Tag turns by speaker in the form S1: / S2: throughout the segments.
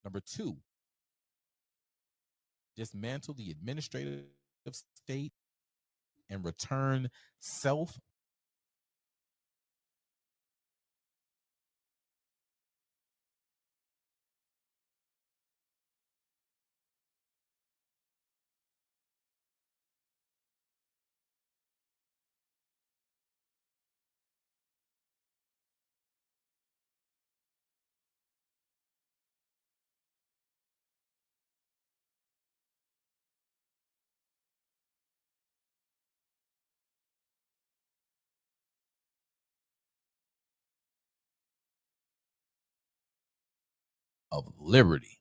S1: Number two, dismantle the administrative state and return self of liberty.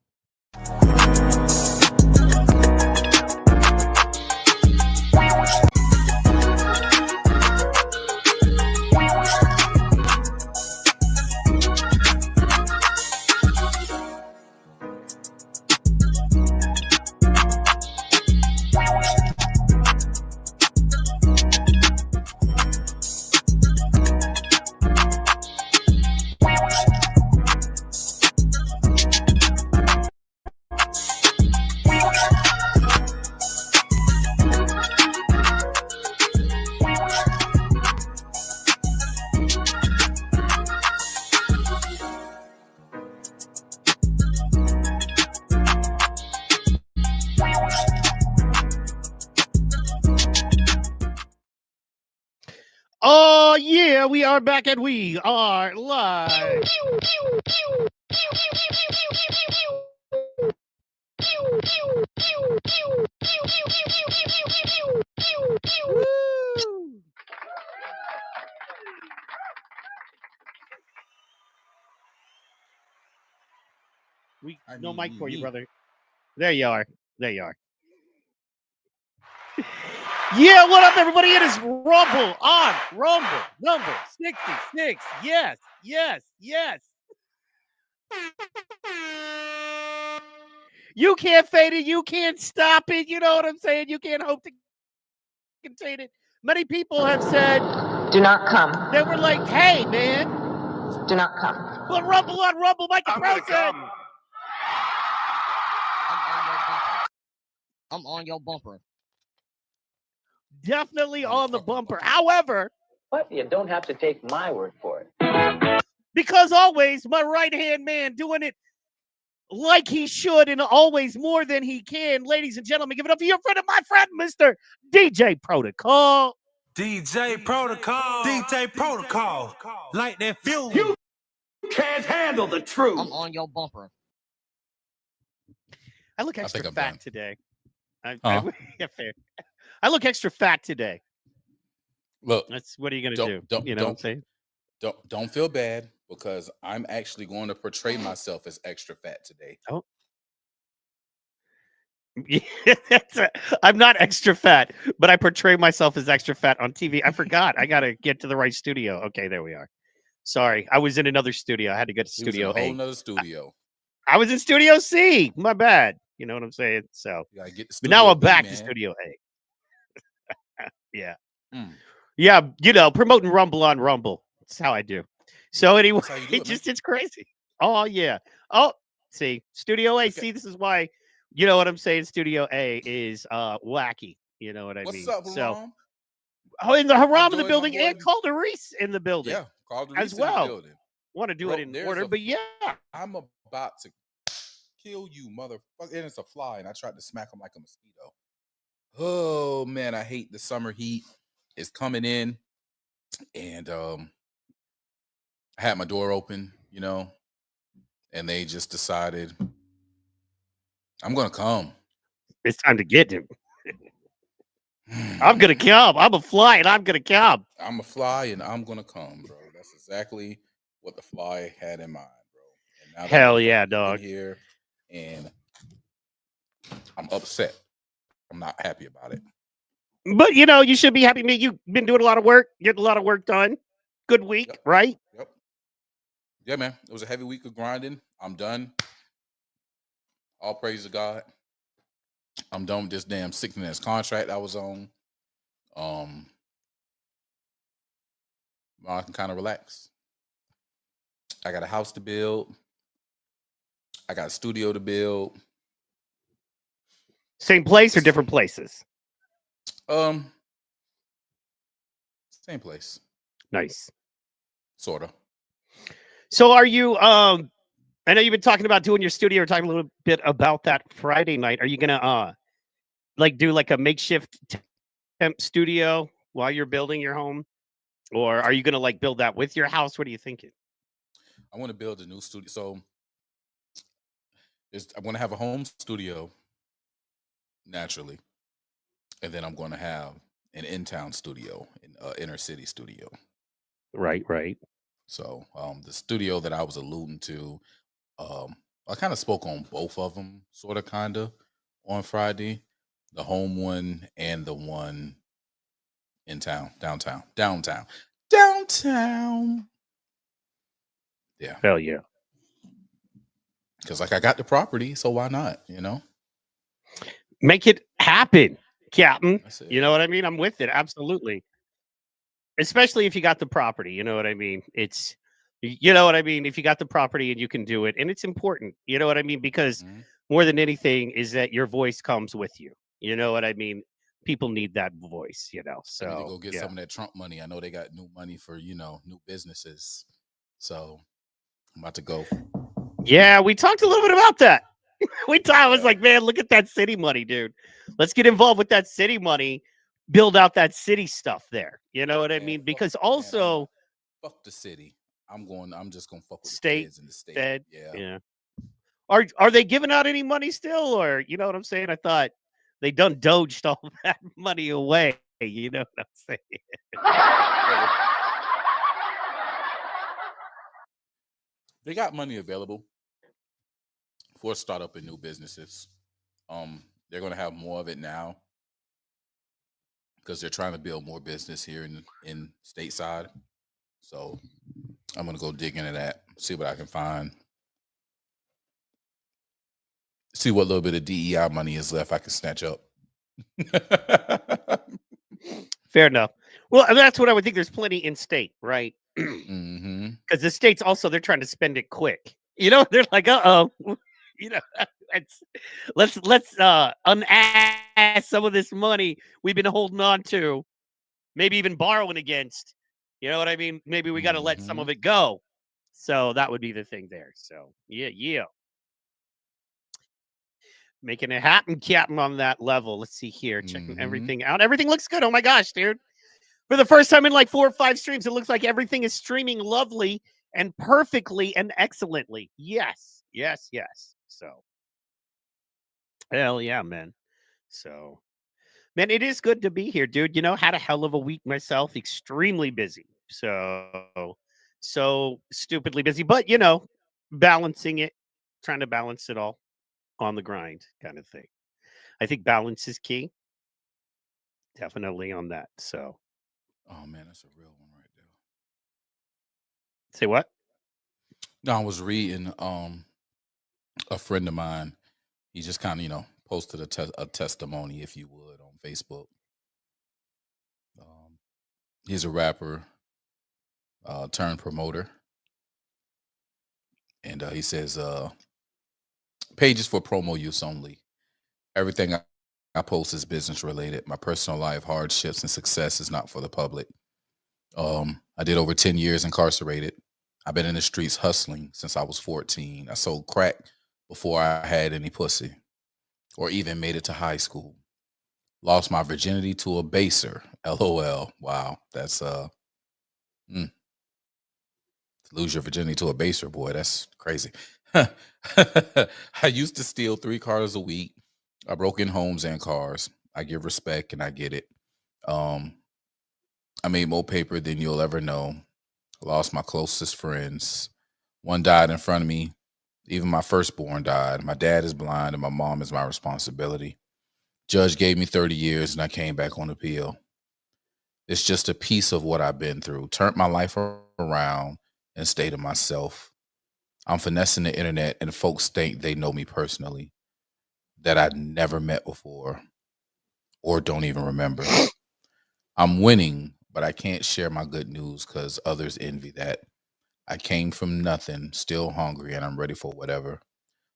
S2: Oh, yeah, we are back and we are live. Woo. No mic for you, brother. There you are. There you are. Yeah, what up, everybody? It is Rumble on Rumble number 66. Yes, yes, yes. You can't fade it. You can't stop it. You know what I'm saying? You can't hope to contain it. Many people have said,
S3: do not come.
S2: They were like, hey, man.
S3: Do not come.
S2: But Rumble on Rumble, Mike the Pro said.
S4: I'm on your bumper.
S2: Definitely on the bumper. However,
S5: what? You don't have to take my word for it.
S2: Because always my right-hand man doing it like he should and always more than he can. Ladies and gentlemen, give it up for your friend of my friend, Mr. DJ Protocol.
S6: DJ Protocol. DJ Protocol. Like that fuel.
S5: You can't handle the truth.
S4: I'm on your bumper.
S2: I look extra fat today. Yeah, fair. I look extra fat today.
S1: Look,
S2: what are you going to do? You know what I'm saying?
S1: Don't feel bad because I'm actually going to portray myself as extra fat today.
S2: Oh. I'm not extra fat, but I portray myself as extra fat on TV. I forgot. I got to get to the right studio. Okay, there we are. Sorry. I was in another studio. I had to get to Studio A.
S1: A whole nother studio.
S2: I was in Studio C. My bad. You know what I'm saying? So, but now I'm back to Studio A. Yeah. Yeah, promoting Rumble on Rumble. That's how I do. So anyway, it's crazy. Oh, yeah. Oh, see, Studio A. Okay. See, this is why, you know what I'm saying? Studio A is wacky. You know what I mean?
S1: What's up, Haram?
S2: In the Haram in the building and Calderise in the building.
S1: Yeah, Calderise
S2: as well.
S1: In the building.
S2: Want to do it in order, but yeah.
S1: I'm about to kill you, motherfucker. And it's a fly, and I tried to smack him like a mosquito. Oh, man, I hate the summer heat. It's coming in, and I had my door open, and they just decided, I'm going to come.
S2: It's time to get him. I'm going to come. I'm a fly, and I'm going to come.
S1: I'm a fly, and I'm going to come, bro. That's exactly what the fly had in mind, bro. And now
S2: hell yeah, dog.
S1: Here, and I'm upset. I'm not happy about it.
S2: But, you should be happy. You've been doing a lot of work, getting a lot of work done. Good week, right?
S1: Yep. Yeah, man. It was a heavy week of grinding. I'm done. All praise to God. I'm done with this damn sickness contract I was on. I can kind of relax. I got a house to build. I got a studio to build.
S2: Same place or different places?
S1: Same place.
S2: Nice.
S1: Sorta.
S2: So are you I know you've been talking about doing your studio. We're talking a little bit about that Friday night. Are you gonna like do like a makeshift temp studio while you're building your home? Or are you gonna like build that with your house? What are you thinking?
S1: I want to build a new studio. So I'm going to have a home studio naturally. And then I'm going to have an in-town studio, an inner city studio.
S2: Right.
S1: So the studio that I was alluding to, I kind of spoke on both of them, sort of, kind of, on Friday. The home one and the one in town, downtown. Yeah.
S2: Hell yeah.
S1: Because like I got the property, so why not?
S2: Make it happen, Captain. You know what I mean? I'm with it. Absolutely. Especially if you got the property, you know what I mean? If you got the property and you can do it, and it's important, you know what I mean? Because more than anything is that your voice comes with you. You know what I mean? People need that voice, So
S1: I need to go get some of that Trump money. I know they got new money for, new businesses. So I'm about to go.
S2: Yeah, we talked a little bit about that. I was like, man, look at that city money, dude. Let's get involved with that city money, build out that city stuff there. You know what I mean? Because also,
S1: fuck the city. I'm just gonna fuck with
S2: state,
S1: the kids in the state.
S2: Fed, yeah. Are they giving out any money still, or you know what I'm saying? I thought they done doged all that money away. You know what I'm saying?
S1: They got money available for startup and new businesses. They're going to have more of it now because they're trying to build more business here in stateside. So I'm going to go dig into that, see what I can find, see what little bit of DEI money is left I can snatch up.
S2: Fair enough. Well, that's what I would think. There's plenty in state, right? Because the states also, they're trying to spend it quick. They're like, let's unass some of this money we've been holding on to, maybe even borrowing against. You know what I mean? Maybe we got to let some of it go. So that would be the thing there. So yeah. Making it happen, Captain, on that level. Let's see here. Checking everything out. Everything looks good. Oh my gosh, dude. For the first time in like 4 or 5 streams, it looks like everything is streaming lovely and perfectly and excellently. Yes. So, hell yeah, man. So, man, it is good to be here, dude. Had a hell of a week myself. Extremely busy. So stupidly busy. But, balancing it. Trying to balance it all on the grind kind of thing. I think balance is key. Definitely on that. So.
S1: Oh man, that's a real one right there.
S2: Say what?
S1: No, I was reading a friend of mine. He just kind of, posted a testimony, if you would, on Facebook. He's a rapper turned promoter. And he says, pages for promo use only. Everything I post is business related. My personal life, hardships, and success is not for the public. I did over 10 years incarcerated. I've been in the streets hustling since I was 14. I sold crack before I had any pussy or even made it to high school. Lost my virginity to a baser. LOL. Wow. That's lose your virginity to a baser, boy. That's crazy. I used to steal 3 cars a week. I broke in homes and cars. I give respect and I get it. I made more paper than you'll ever know. I lost my closest friends. One died in front of me. Even my firstborn died. My dad is blind and my mom is my responsibility. Judge gave me 30 years and I came back on appeal. It's just a piece of what I've been through. Turned my life around and stayed to myself. I'm finessing the internet and folks think they know me personally, that I'd never met before or don't even remember. I'm winning, but I can't share my good news because others envy that. I came from nothing, still hungry, and I'm ready for whatever.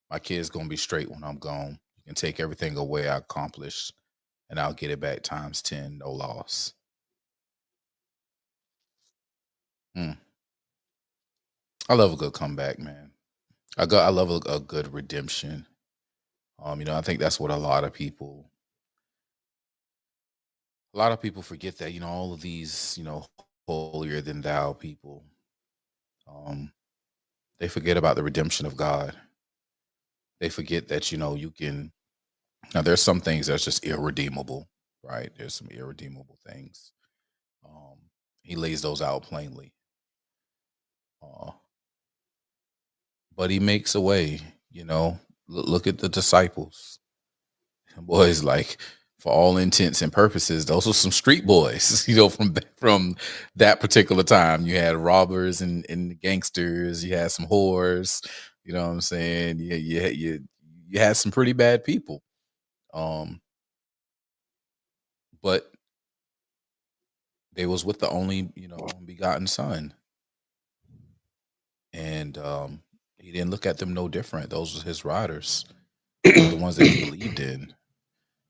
S1: My kid's gonna be straight when I'm gone. You can take everything away I accomplished, and I'll get it back times 10, no loss. I love a good comeback, man. I love a good redemption. I think that's what a lot of people forget, that, all of these, holier than thou people, they forget about the redemption of God. They forget that, you can, now there's some things that's just irredeemable, right? There's some irredeemable things. He lays those out plainly. But he makes a way, look at the disciples. Boys, like, for all intents and purposes, those were some street boys, from that particular time. You had robbers and gangsters, you had some whores, you know what I'm saying? You had some pretty bad people. But they was with the only, begotten son. And he didn't look at them no different. Those were his riders. Those were the ones that he believed in.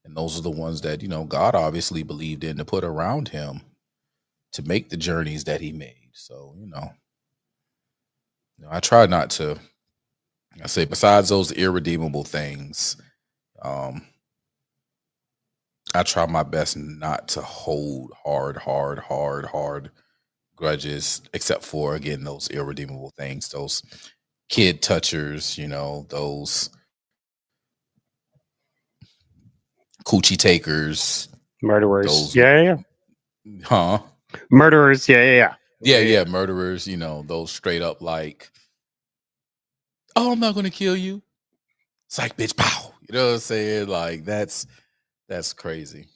S1: And those are the ones that, God obviously believed in to put around him to make the journeys that he made. So, I try not to, I say, besides those irredeemable things, I try my best not to hold hard grudges, except for, again, those irredeemable things, those kid touchers, those coochie takers,
S2: murderers.
S1: Those,
S2: yeah.
S1: Huh?
S2: Murderers. Yeah.
S1: Murderers. Those straight up like, oh, I'm not gonna kill you. Psych, bitch, pow. You know what I'm saying? Like that's crazy.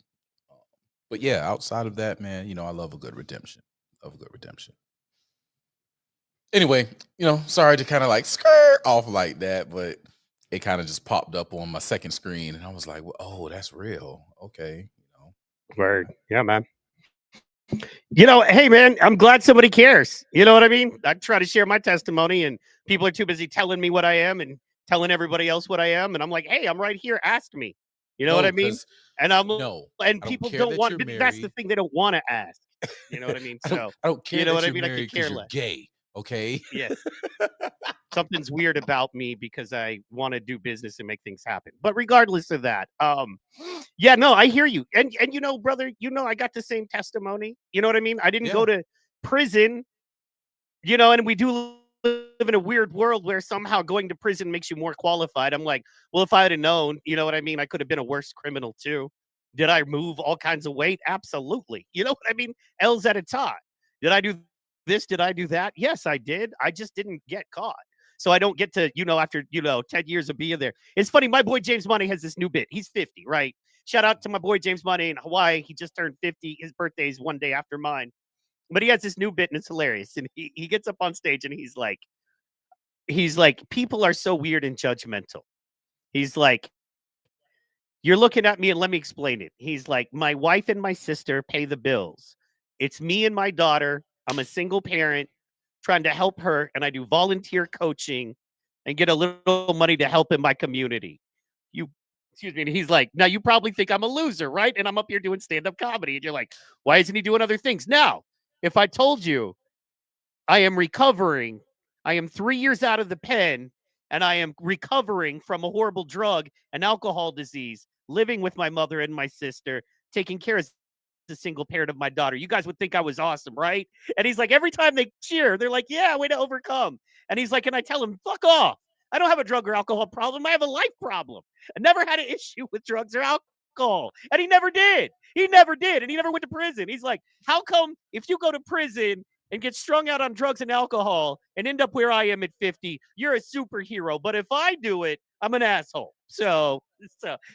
S1: But yeah, outside of that, man, I love a good redemption. Anyway, sorry to kind of like skirt off like that, but it kind of just popped up on my second screen, and I was like, well, oh, that's real. Okay.
S2: Word. Yeah, man. Hey, man, I'm glad somebody cares. You know what I mean? I try to share my testimony, and people are too busy telling me what I am and telling everybody else what I am. And I'm like, hey, I'm right here. Ask me. You know what I mean? And and people don't want. That's the thing, they don't want to ask. You know what I mean? So
S1: I don't care.
S2: You know what I
S1: mean?
S2: I could care less.
S1: Gay. Okay.
S2: Yes. Something's weird about me because I want to do business and make things happen. But regardless of that, yeah, no, I hear you. And brother, I got the same testimony. You know what I mean? I didn't go to prison, and we do live in a weird world where somehow going to prison makes you more qualified. I'm like, well, if I had known, you know what I mean? I could have been a worse criminal too. Did I move all kinds of weight? Absolutely. You know what I mean? L's at a time. Did I do this? Did I do that? Yes, I did. I just didn't get caught. So I don't get to, after, 10 years of being there. It's funny. My boy James Money has this new bit. He's 50, right? Shout out to my boy James Money in Hawaii. He just turned 50. His birthday is one day after mine. But he has this new bit, and it's hilarious. And he gets up on stage, and he's like, people are so weird and judgmental. He's like, you're looking at me, and let me explain it. He's like, my wife and my sister pay the bills. It's me and my daughter. I'm a single parent trying to help her, and I do volunteer coaching and get a little money to help in my community. Excuse me. And he's like, now you probably think I'm a loser, right? And I'm up here doing stand-up comedy. And you're like, why isn't he doing other things? Now, if I told you I am recovering, I am 3 years out of the pen, and I am recovering from a horrible drug and alcohol disease, living with my mother and my sister, taking care of the single parent of my daughter, you guys would think I was awesome, right? And he's like, every time they cheer, they're like, yeah, way to overcome. And he's like, and I tell him, fuck off. I don't have a drug or alcohol problem. I have a life problem. I never had an issue with drugs or alcohol. And he never did. He never did. And he never went to prison. He's like, how come if you go to prison and get strung out on drugs and alcohol and end up where I am at 50, you're a superhero. But if I do it, I'm an asshole. So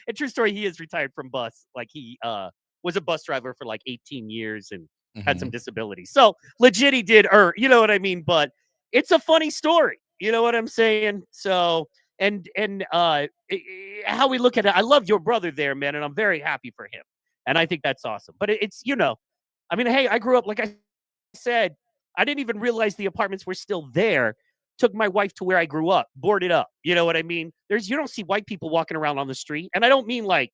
S2: and true story, he is retired from bus. Like he was a bus driver for like 18 years and had some disabilities. So legit he did, you know what I mean? But it's a funny story. You know what I'm saying? So, and how we look at it, I love your brother there, man, and I'm very happy for him. And I think that's awesome. But it's, I mean, hey, I grew up, like I said, I didn't even realize the apartments were still there took my wife to where I grew up, boarded up. You know what I mean? You don't see white people walking around on the street. And I don't mean like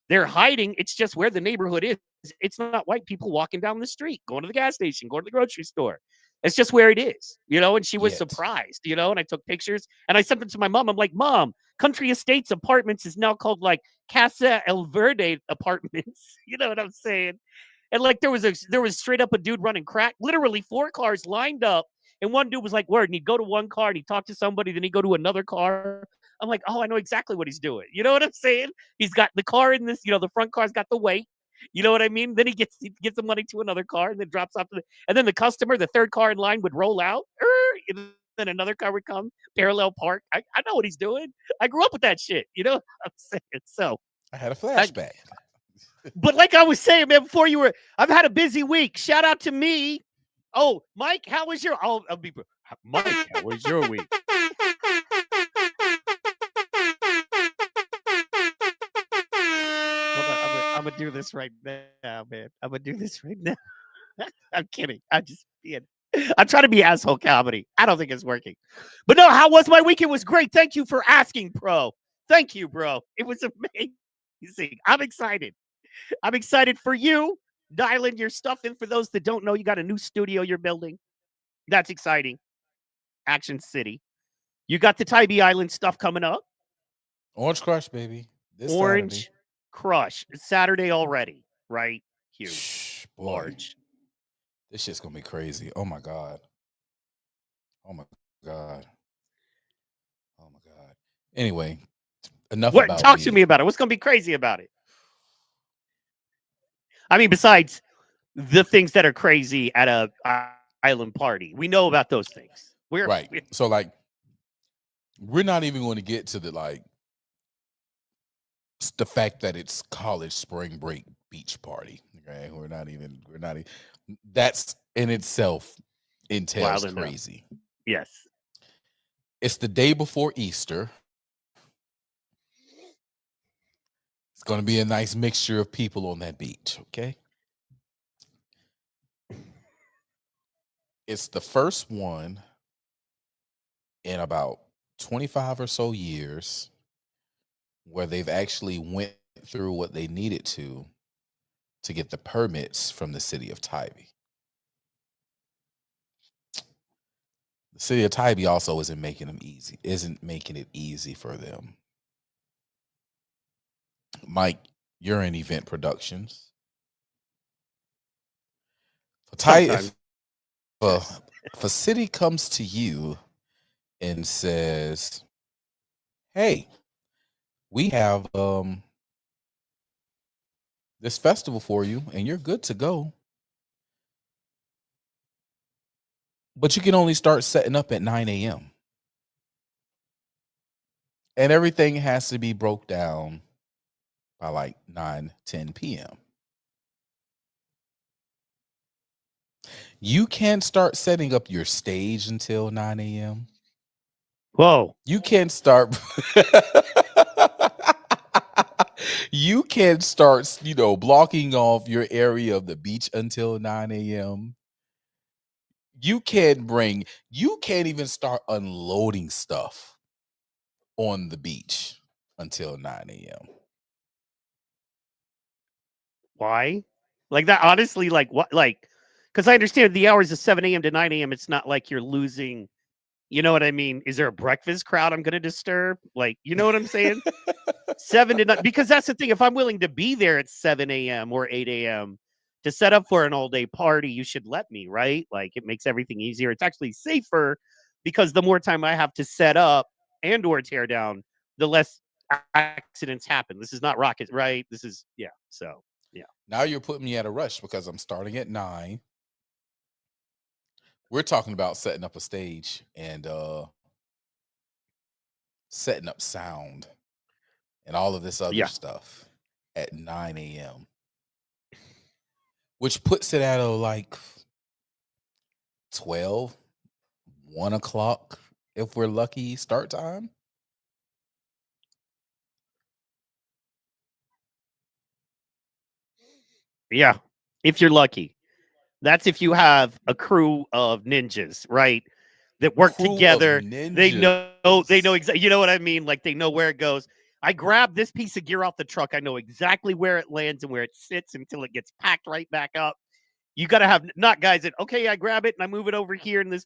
S2: they're hiding. It's just where the neighborhood is. It's not white people walking down the street, going to the gas station, going to the grocery store. It's just where it is, and she was surprised, and I took pictures and I sent them to my mom. I'm like, Mom, Country Estates Apartments is now called like Casa El Verde Apartments. You know what I'm saying? And like there was straight up a dude running crack, literally 4 cars lined up. And one dude was like, word, and he'd go to one car and he'd talk to somebody, then he'd go to another car. I'm like, oh, I know exactly what he's doing. You know what I'm saying? He's got the car in this, the front car's got the weight. You know what I mean? Then he gets the money to another car and then drops off. And then the customer, the third car in line would roll out. And then another car would come, parallel park. I know what he's doing. I grew up with that shit. You know what I'm saying? So
S1: I had a flashback.
S2: But like I was saying, man, before I've had a busy week. Shout out to me. Oh, Mike, how was your? I'll be Mike. How was your week? I'm gonna do this right now, man. I'm gonna do this right now. I'm kidding. I'm trying to be asshole comedy. I don't think it's working. But no, how was my week? It was great. Thank you for asking, bro. Thank you, bro. It was amazing. I'm excited. I'm excited for you. Dialing your stuff in. For those that don't know, you got a new studio you're building. That's exciting. Action City. You got the Tybee Island stuff coming up.
S1: Orange Crush, baby.
S2: Orange
S1: Saturday.
S2: Crush. Saturday already. Right? Huge. Large.
S1: This shit's going to be crazy. Oh, my God. Oh, my God. Oh, my God. Anyway, enough about
S2: Talk to me about it. What's going to be crazy about it? I mean, besides the things that are crazy at a island party. We know about those things.
S1: Right. So, like, we're not even going to get to the fact that it's college spring break beach party. Okay. We're not even, that's in itself entails crazy.
S2: Yes.
S1: It's the day before Easter. It's going to be a nice mixture of people on that beach. Okay. It's the first one in about 25 or so years where they've actually went through what they needed to get the permits from the city of Tybee. The city of Tybee also isn't making it easy for them. Mike, you're in event productions. If a city comes to you and says, hey, we have this festival for you and you're good to go, but you can only start setting up at 9 a.m. and everything has to be broke down by like 9-10 p.m. You can't start setting up your stage until 9 a.m.
S2: Whoa.
S1: You can't start you can't start, blocking off your area of the beach until 9 a.m. You can't even start unloading stuff on the beach until 9 a.m.
S2: Why? Like that, honestly, like what? Like, because I understand the hours of 7 a.m. to 9 a.m. It's not like you're losing. You know what I mean? Is there a breakfast crowd I'm going to disturb? Like, you know what I'm saying? 7 to 9. Because that's the thing. If I'm willing to be there at 7 a.m. or 8 a.m. to set up for an all-day party, you should let me, right? Like, it makes everything easier. It's actually safer because the more time I have to set up and or tear down, the less accidents happen. This is not rocket, right? This is, yeah. So, yeah.
S1: Now you're putting me at a rush because I'm starting at 9. We're talking about setting up a stage and setting up sound and all of this other stuff at 9 a.m. Which puts it at like 12, 1 o'clock if we're lucky start time.
S2: Yeah, if you're lucky. That's if you have a crew of ninjas, right? that work together. They know exactly. You know what I mean? Like they know where it goes. I grab this piece of gear off the truck. I know exactly where it lands and where it sits until it gets packed right back up. You got to have not guys that, okay, I grab it and I move it over here in this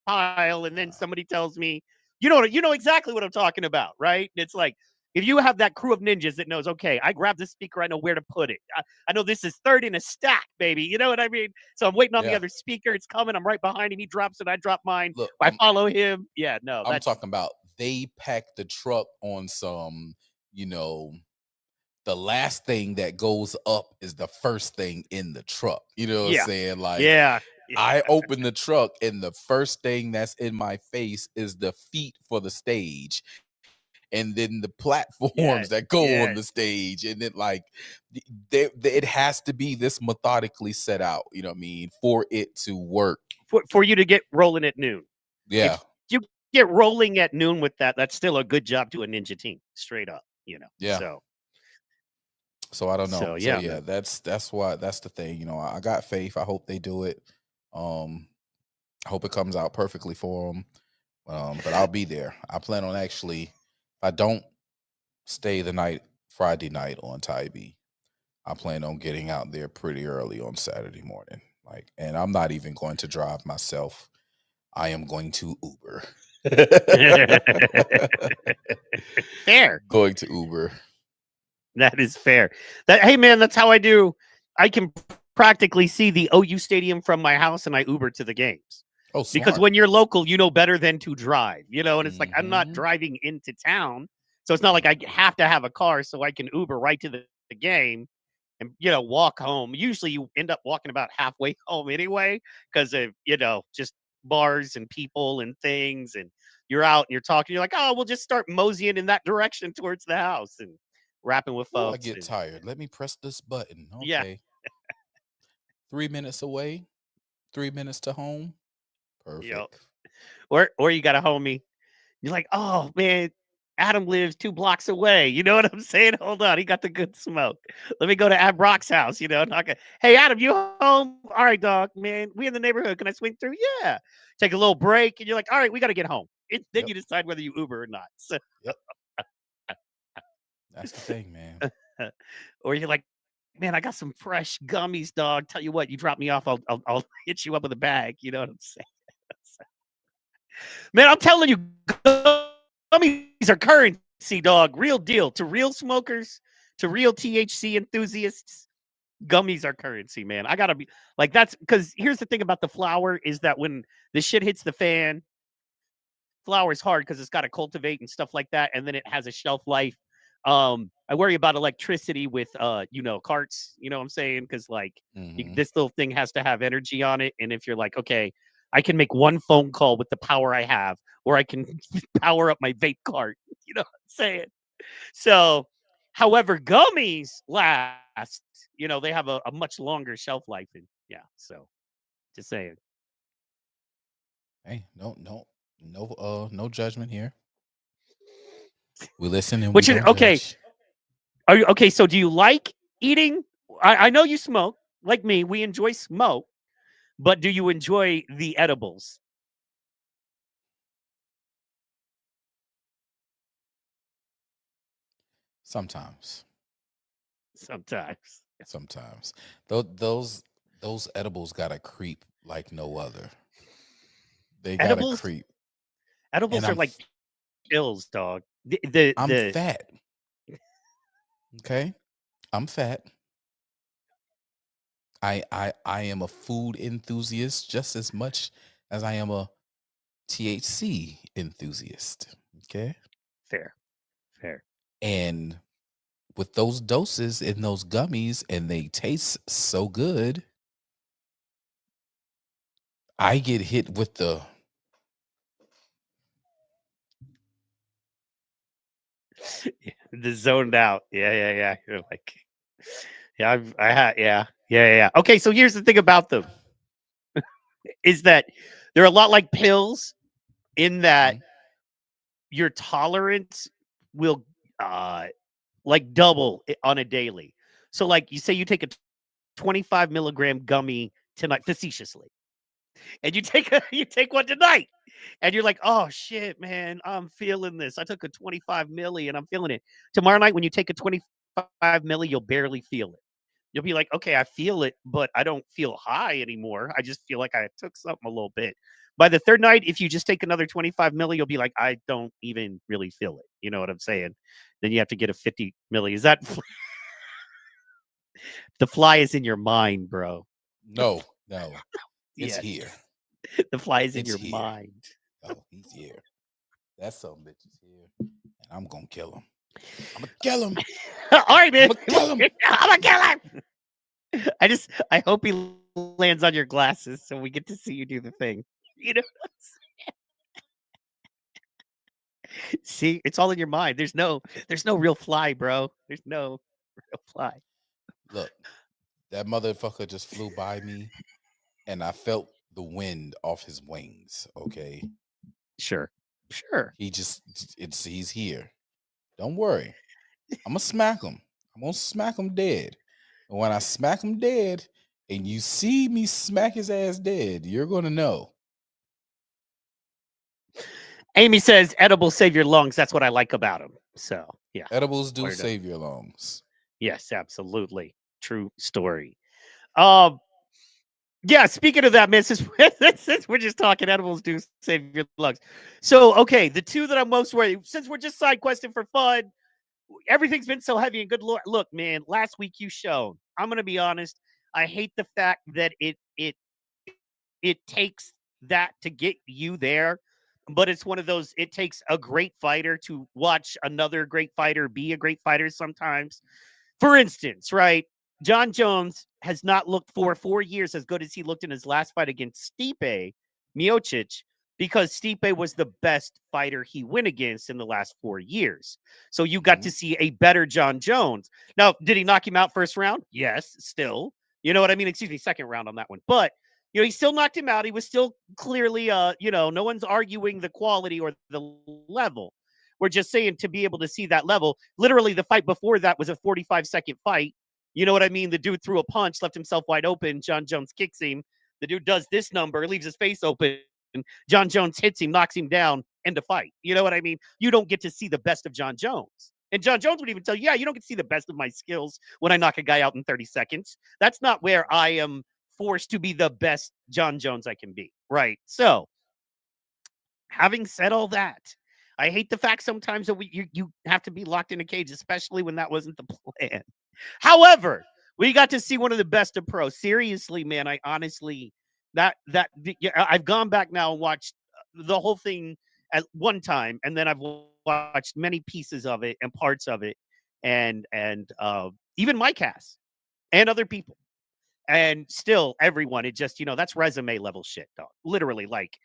S2: pile. And then somebody tells me, you know exactly what I'm talking about, right? And it's like, if you have that crew of ninjas that knows, okay, I grab the speaker, I know where to put it. I know this is third in a stack, baby. You know what I mean? So I'm waiting on the other speaker. It's coming. I'm right behind him. He drops it. I drop mine.
S1: Look,
S2: I follow him. Yeah, no.
S1: I'm talking about they packed the truck on some, the last thing that goes up is the first thing in the truck. You know what I'm saying? Like, I open the truck and the first thing that's in my face is the feet for the stage. And then the platforms that go on the stage. And then like, it has to be this methodically set out, you know what I mean, for it to work.
S2: For you to get rolling at noon.
S1: Yeah.
S2: If you get rolling at noon with that, that's still a good job to a ninja team, straight up,
S1: Yeah. So I don't know. So yeah, that's the thing. I got faith. I hope they do it. I hope it comes out perfectly for them. But I'll be there. I plan on actually, if I don't stay the night Friday night on Tybee, I plan on getting out there pretty early on Saturday morning. Like, and I'm not even going to drive myself. I am going to Uber.
S2: Fair.
S1: Going to Uber.
S2: That is fair. Hey man, that's how I do. I can practically see the OU Stadium from my house, and I Uber to the games.
S1: Oh, smart.
S2: Because when you're local, you know better than to drive. And it's like I'm not driving into town, so it's not like I have to have a car, so I can Uber right to the game and walk home. Usually, you end up walking about halfway home anyway, because of just bars and people and things, and you're out and you're talking. You're like, oh, we'll just start moseying in that direction towards the house and rapping with folks.
S1: I get tired. Let me press this button. Okay.
S2: Yeah.
S1: 3 minutes away, 3 minutes to home. Perfect.
S2: Yep. Or you got a homie. You're like, oh man, Adam lives 2 blocks away. You know what I'm saying? Hold on, he got the good smoke. Let me go to Ab Brock's house. Hey Adam, you home? All right, dog, man. We in the neighborhood. Can I swing through? Yeah. Take a little break, and you're like, all right, we got to get home. Then you decide whether you Uber or not. So.
S1: Yep. That's the thing, man.
S2: Or you're like, man, I got some fresh gummies, dog. Tell you what, you drop me off, I'll hit you up with a bag. You know what I'm saying? Man, I'm telling you, gummies are currency, dog. Real deal. To real smokers, to real THC enthusiasts, gummies are currency, man. I gotta be like, that's because here's the thing about the flower is that when the shit hits the fan, flower's hard because it's got to cultivate and stuff like that, and then it has a shelf life. I worry about electricity with carts, you know what I'm saying? Because this little thing has to have energy on it. And if you're like, okay, I can make one phone call with the power I have, or I can power up my vape cart, you know what I'm saying? So, however, gummies last, they have a much longer shelf life. And so just saying.
S1: Hey, no judgment here. We listen and we don't
S2: okay.
S1: judge.
S2: Are you okay? So do you like eating? I know you smoke like me. We enjoy smoke, but do you enjoy the edibles?
S1: Sometimes. Those edibles gotta creep like no other. They gotta creep.
S2: Edibles are like pills, dog.
S1: I'm fat. Okay, I'm fat. I am a food enthusiast just as much as I am a THC enthusiast. Okay,
S2: fair.
S1: And with those doses in those gummies, and they taste so good, I get hit with the
S2: zoned out. Yeah. You're like, yeah. Okay, so here's the thing about them is that they're a lot like pills in that your tolerance will double on a daily. So like you say you take a 25 milligram gummy tonight, facetiously, and you take one tonight, And you're like, oh shit, man, I'm feeling this. I took a 25 milli and I'm feeling it. Tomorrow night, when you take a 25 milli, you'll barely feel it. You'll be like, okay, I feel it, but I don't feel high anymore. I just feel like I took something a little bit. By the third night, if you just take another 25 milli, you'll be like, I don't even really feel it. You know what I'm saying? Then you have to get a 50 milli. Is that the fly is in your mind, bro?
S1: No. It's
S2: Yes.
S1: here.
S2: The fly is in
S1: It's
S2: your
S1: here.
S2: mind.
S1: Oh, he's here. That son of a bitch is here. And I'm gonna kill him. I'm gonna kill him.
S2: All right, man.
S1: I'm gonna kill him.
S2: I'm gonna kill him. I hope he lands on your glasses so we get to see you do the thing. You know what I'm saying? See, it's all in your mind. There's no real fly, bro. There's no real fly.
S1: Look, that motherfucker just flew by me, and I felt the wind off his wings. Okay.
S2: Sure.
S1: He's here. Don't worry. I'm gonna smack him. I'm gonna smack him dead. And when I smack him dead, and you see me smack his ass dead, you're gonna know.
S2: Amy says edibles save your lungs. That's what I like about them. So yeah,
S1: edibles do save your lungs.
S2: Yes, absolutely. True story. Yeah, speaking of that, man, since we're just talking, edibles do save your lungs. So, okay, the two that I'm most worried, since we're just side questing for fun, everything's been so heavy and good lord. Look, man, last week you showed. I'm gonna be honest. I hate the fact that it takes that to get you there, but it's one of those. It takes a great fighter to watch another great fighter be a great fighter sometimes. For instance, right? John Jones has not looked for 4 years as good as he looked in his last fight against Stipe Miocic, because Stipe was the best fighter he went against in the last 4 years. So you got to see a better John Jones. Now, did he knock him out first round? Yes, still. You know what I mean? Excuse me, second round on that one. But, you know, he still knocked him out. He was still clearly, no one's arguing the quality or the level. We're just saying, to be able to see that level. Literally, the fight before that was a 45-second fight. You know what I mean? The dude threw a punch, left himself wide open. John Jones kicks him. The dude does this number, leaves his face open. John Jones hits him, knocks him down, end of fight. You know what I mean? You don't get to see the best of John Jones. And John Jones would even tell you, yeah, you don't get to see the best of my skills when I knock a guy out in 30 seconds. That's not where I am forced to be the best John Jones I can be. Right. So, having said all that, I hate the fact sometimes that you have to be locked in a cage, especially when that wasn't the plan. However, we got to see one of the best of pros. Seriously, man, I honestly I've gone back now and watched the whole thing at one time, and then I've watched many pieces of it and parts of it, and even my cast and other people, and still everyone. It just, that's resume level shit, dog. Literally, like,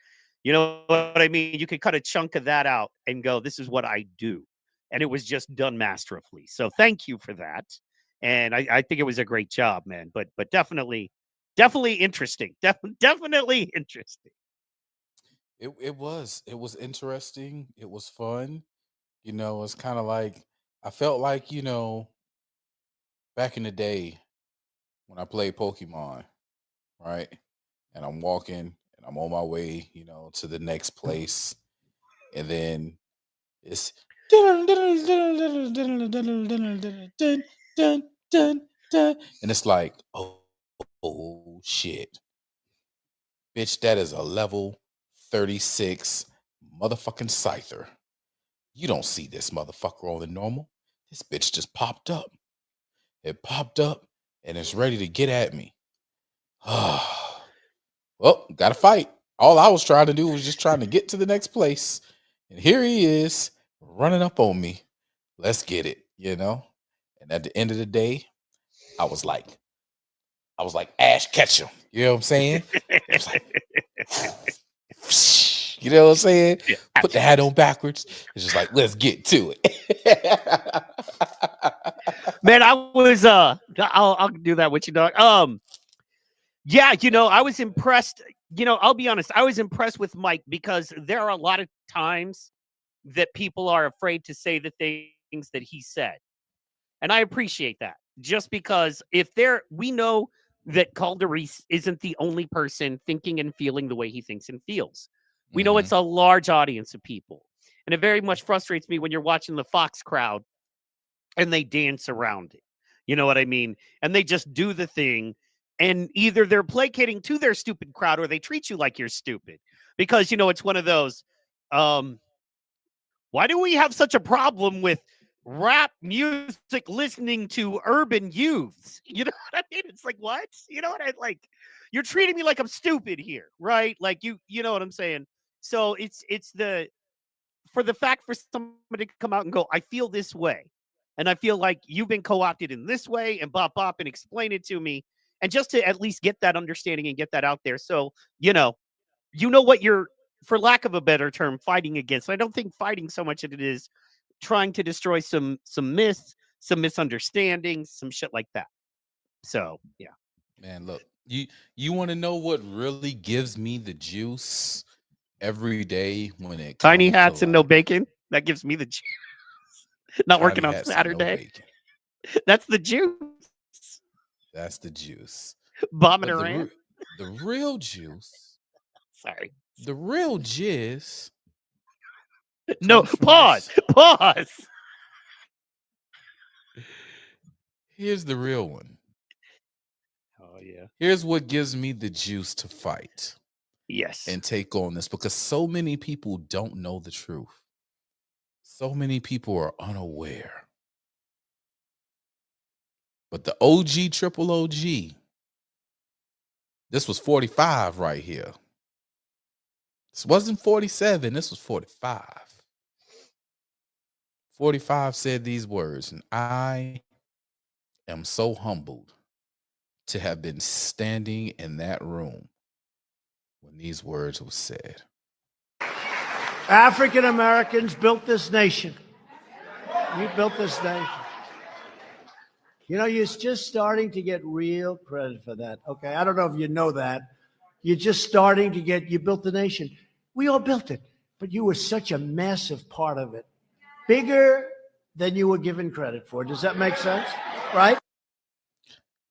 S2: you know what I mean? You could cut a chunk of that out and go, this is what I do. And it was just done masterfully. So thank you for that. And I think it was a great job, man. But definitely interesting. Definitely interesting.
S1: It was interesting. It was fun. It's kind of like, I felt like, back in the day when I played Pokemon, right? And I'm walking and I'm on my way, to the next place. And then it's and it's like, oh shit. Bitch, that is a level 36 motherfucking Scyther. You don't see this motherfucker on the normal. This bitch just popped up. It popped up and it's ready to get at me. Well, gotta fight. All I was trying to do was just trying to get to the next place. And here he is running up on me. Let's get it, And at the end of the day, I was like Ash Ketchum. You know what I'm saying? I was like, you know what I'm saying? Yeah, put the hat on backwards. It's just like, let's get to it.
S2: Man, I was I'll do that with you, dog. Yeah, I was impressed. I'll be honest, I was impressed with Mike, because there are a lot of times that people are afraid to say the things that he said. And I appreciate that. Just because we know that Calderis isn't the only person thinking and feeling the way he thinks and feels. We know it's a large audience of people. And it very much frustrates me when you're watching the Fox crowd and they dance around it. You know what I mean? And they just do the thing. And either they're placating to their stupid crowd or they treat you like you're stupid. Because, it's one of those, why do we have such a problem with rap music listening to urban youths? You know what I mean? It's like, what? You know what I like? You're treating me like I'm stupid here, right? Like you know what I'm saying? So it's for the fact for somebody to come out and go, I feel this way. And I feel like you've been co-opted in this way and bop and explain it to me. And just to at least get that understanding and get that out there. So, you know what you're, for lack of a better term, fighting against. I don't think fighting so much as it is trying to destroy some myths, some misunderstandings, some shit like that. So, yeah.
S1: Man, look, you want to know what really gives me the juice every day when it
S2: tiny
S1: comes
S2: hats
S1: to
S2: and no bacon? That gives me the juice. Not working on Saturday. No That's the juice.
S1: That's the juice.
S2: Bombing around.
S1: The real juice.
S2: Sorry.
S1: The real jizz.
S2: No, pause.
S1: Here's the real one.
S2: Oh, yeah.
S1: Here's what gives me the juice to fight.
S2: Yes.
S1: And take on this, because so many people don't know the truth. So many people are unaware. But the OG, triple OG, this was 45 right here. This wasn't 47. This was 45. 45 said these words, and I am so humbled to have been standing in that room when these words were said.
S4: African Americans built this nation. You built this nation. You're just starting to get real credit for that. Okay, I don't know if you know that. You're just starting to you built the nation. We all built it, but you were such a massive part of it. Bigger than you were given credit for. Does that make sense? Right?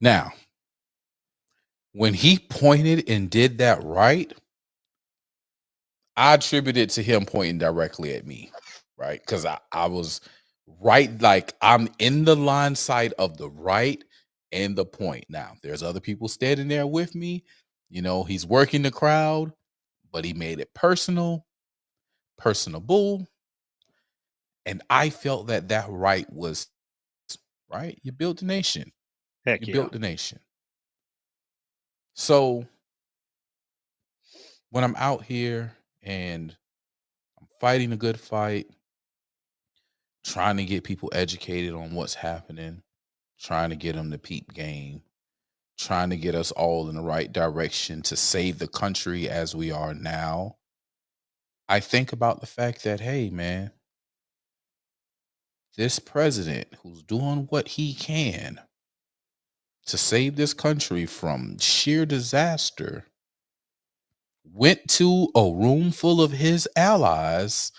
S1: Now, when he pointed and did that right, I attribute it to him pointing directly at me, right? Because I was right, like I'm in the line sight of the right and the point. Now, there's other people standing there with me. He's working the crowd, but he made it personable. And I felt that right was right. You built the nation.
S2: Heck
S1: you built the nation. So when I'm out here and I'm fighting a good fight, trying to get people educated on what's happening, trying to get them to peep game, trying to get us all in the right direction to save the country as we are now, I think about the fact that, hey, man, this president who's doing what he can to save this country from sheer disaster went to a room full of his allies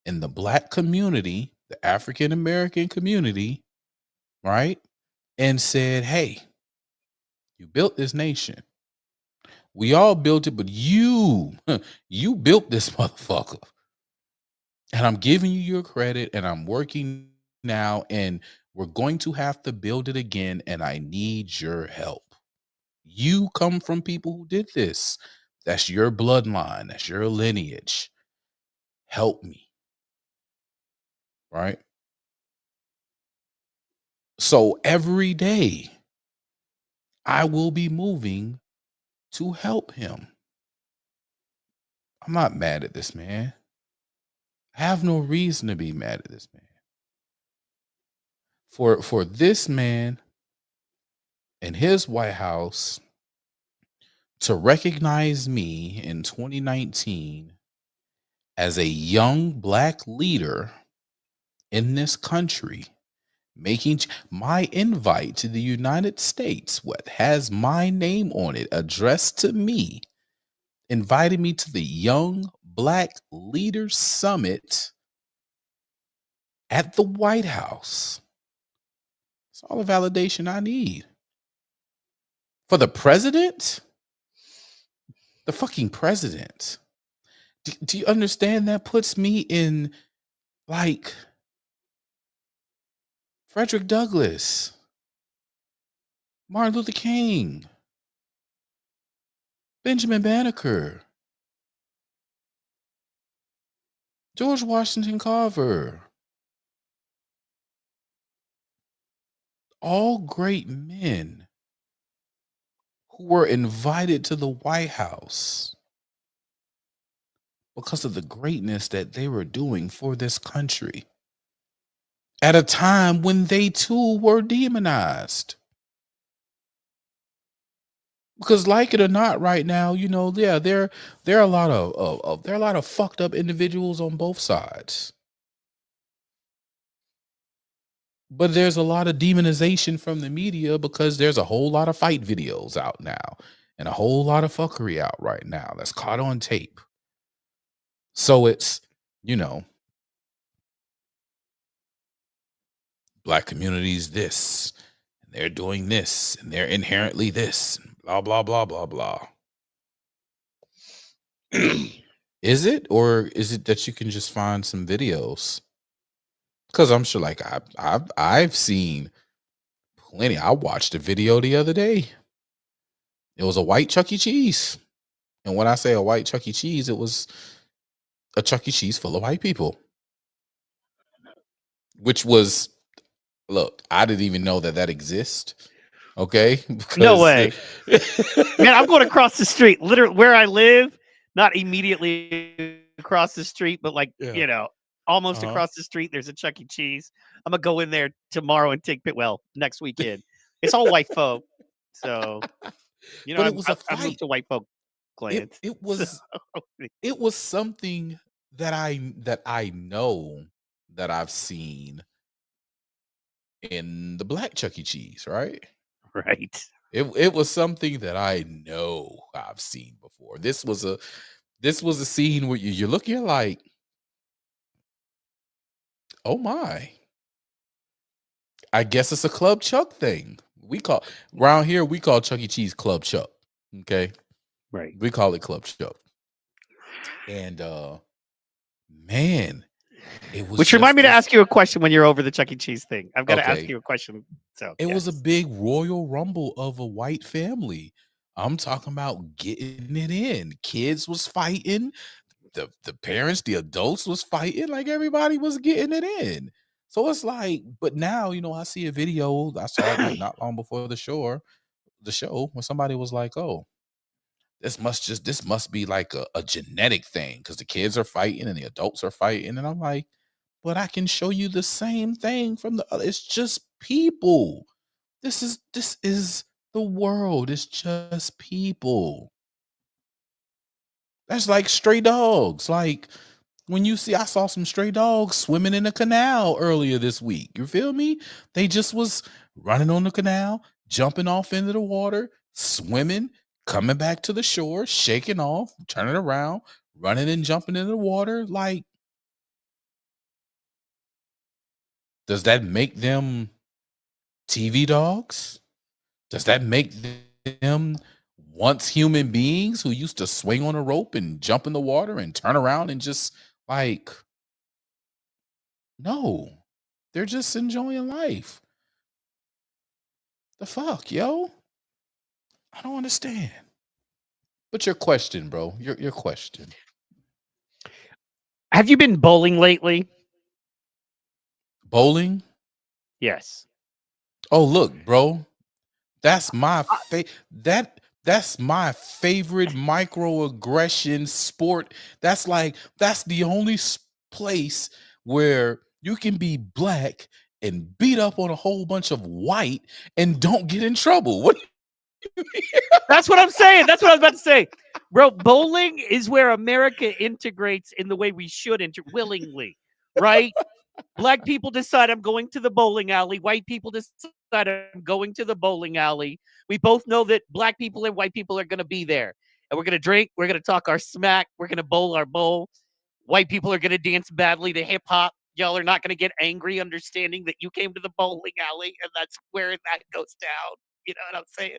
S1: in the Black community, the African American community, right? And said, hey, you built this nation. We all built it, but you built this motherfucker. And I'm giving you your credit, and I'm working now, and we're going to have to build it again, and I need your help. You come from people who did this. That's your bloodline. That's your lineage. Help me. Right? So every day, I will be moving to help him. I'm not mad at this man. I have no reason to be mad at this man. For this man and his White House to recognize me in 2019 as a young Black leader in this country, making my invite to the United States, what has my name on it, addressed to me, invited me to the Young Black Leaders Summit at the White House. It's all the validation I need. For the president, the fucking president, Do you understand? That puts me in like Frederick Douglass, Martin Luther King, Benjamin Banneker, George Washington Carver. All great men who were invited to the White House because of the greatness that they were doing for this country at a time when they too were demonized. Because, like it or not, right now, there are a lot of fucked up individuals on both sides. But there's a lot of demonization from the media because there's a whole lot of fight videos out now and a whole lot of fuckery out right now that's caught on tape. So it's, Black communities this, and they're doing this, and they're inherently this, and blah, blah, blah, blah, blah. Is it? Or is it that you can just find some videos? Because I'm sure, like, I've seen plenty. I watched a video the other day. It was a white Chuck E. Cheese. And when I say a white Chuck E. Cheese, it was a Chuck E. Cheese full of white people. Which was, look, I didn't even know that exists. Okay? Because,
S2: no way. Man, I'm going across the street. Literally, where I live, not immediately across the street, but almost across the street, there's a Chuck E. Cheese. I'm going to go in there tomorrow and next weekend. It's all white folk. So,
S1: but it was a fight.
S2: I moved to white folk clans.
S1: It was something that I know that I've seen in the black Chuck E. Cheese, right?
S2: Right.
S1: It was something that I know I've seen before. This was a scene where you're looking like, oh my. I guess it's a Club Chuck thing. Around here, we call Chuck E. Cheese Club Chuck. Okay.
S2: Right.
S1: We call it Club Chuck. And man, it was.
S2: Which remind me to ask you a question when you're over the Chuck E. Cheese thing. I've got to ask you a question. So
S1: it was a big Royal Rumble of a white family. I'm talking about getting it in. Kids was fighting. The parents, the adults was fighting. Like everybody was getting it in. So it's like, but now, I see a video. I saw it like not long before the show when somebody was like, oh, this must be like a genetic thing because the kids are fighting and the adults are fighting. And I'm like, but I can show you the same thing from the other. It's just people. This is the world. It's just people. That's like stray dogs. Like when I saw some stray dogs swimming in a canal earlier this week. You feel me? They just was running on the canal, jumping off into the water, swimming, coming back to the shore, shaking off, turning around, running and jumping into the water. Like, does that make them TV dogs? Does that make them once human beings who used to swing on a rope and jump in the water and turn around and just like, no, they're just enjoying life. The fuck, yo? I don't understand. But your question, bro, your question.
S2: Have you been bowling lately?
S1: Bowling?
S2: Yes.
S1: Oh, look, bro. That's my that's my favorite microaggression sport. That's the only place where you can be black and beat up on a whole bunch of white and don't get in trouble. What?
S2: That's what I'm saying. That's what I was about to say. Bro, bowling is where America integrates in the way we should willingly, right? Black people decide I'm going to the bowling alley. White people decide I'm going to the bowling alley. We both know that black people and white people are going to be there. And we're going to drink. We're going to talk our smack. We're going to bowl our bowl. White people are going to dance badly to hip hop. Y'all are not going to get angry understanding that you came to the bowling alley and that's where that goes down. You know what I'm saying?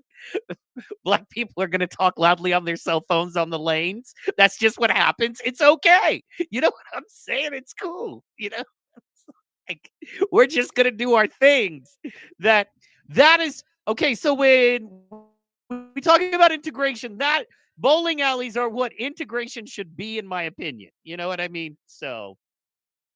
S2: Black people are going to talk loudly on their cell phones on the lanes. That's just what happens. It's okay. You know what I'm saying? It's cool. You know, like, we're just going to do our things. That is okay. So when we talking about integration, that bowling alleys are what integration should be, in my opinion. You know what I mean? So.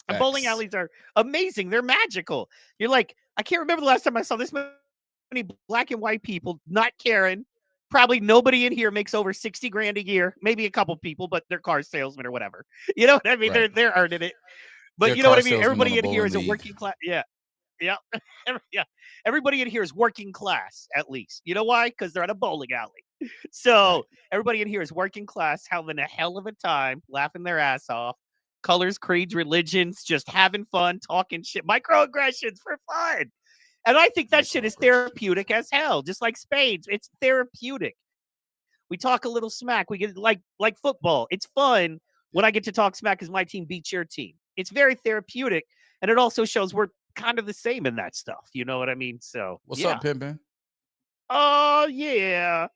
S2: And bowling alleys are amazing. They're magical. You're like, I can't remember the last time I saw this many black and white people not caring. Probably nobody in here makes over 60 grand a year. Maybe a couple people, but they're car salesmen or whatever. You know what I mean?
S1: Right.
S2: They're earning it. But
S1: They're
S2: you know what I mean?
S1: car salesmen
S2: Everybody
S1: on a
S2: in here is a
S1: bowling
S2: working
S1: league.
S2: class. Yeah. Yeah. Yeah. Everybody in here is working class, at least. You know why? Because they're at a bowling alley. So
S1: Right.
S2: everybody in here is working class, having a hell of a time, laughing their ass off. Colors, creeds, religions, just having fun, talking shit, microaggressions for fun. And I think that shit is therapeutic as hell, just like spades. It's therapeutic. We talk a little smack. We get like football. It's fun when I get to talk smack because my team beats your team. It's very therapeutic, and it also shows we're kind of the same in that stuff. You know what I mean? So
S1: what's up, Pimpin'?
S2: Oh yeah.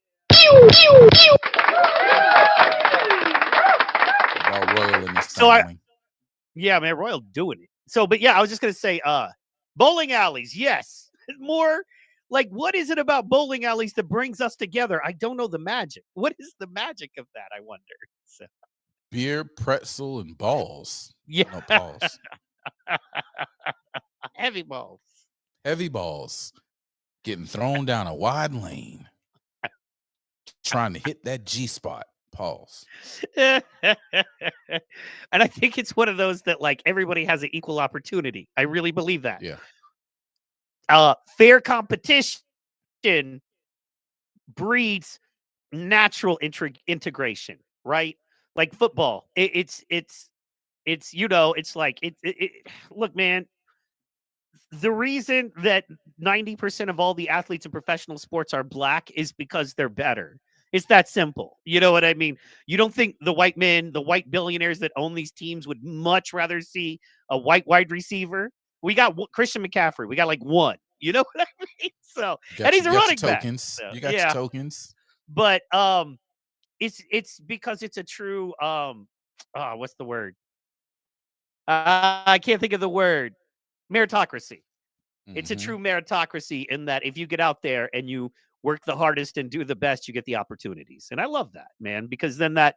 S1: Royal in this
S2: So
S1: family.
S2: Yeah, man, Royal doing it. So, but yeah, I was just gonna say, bowling alleys, yes. More like, what is it about bowling alleys that brings us together? I don't know the magic. What is the magic of that? I wonder. So.
S1: Beer, pretzel, and balls.
S2: Yeah.
S1: No balls.
S2: Heavy balls.
S1: Heavy balls. Getting thrown down a wide lane. Trying to hit that G spot. Pause.
S2: And I think it's one of those that like everybody has an equal opportunity. I really believe that.
S1: Yeah.
S2: Fair competition breeds natural integration, right? Like football. It's you know, it's like look, man, the reason that 90% of all the athletes in professional sports are black is because they're better. It's that simple. You know what I mean? You don't think the white men, the white billionaires that own these teams would much rather see a white wide receiver? We got Christian McCaffrey. We got like one. You know what I mean? So, and he's a running back. So,
S1: you got your tokens.
S2: But it's because it's a true what's the word? I can't think of the word. Meritocracy. It's a true meritocracy in that if you get out there and you work the hardest and do the best, you get the opportunities. And I love that, man, because then that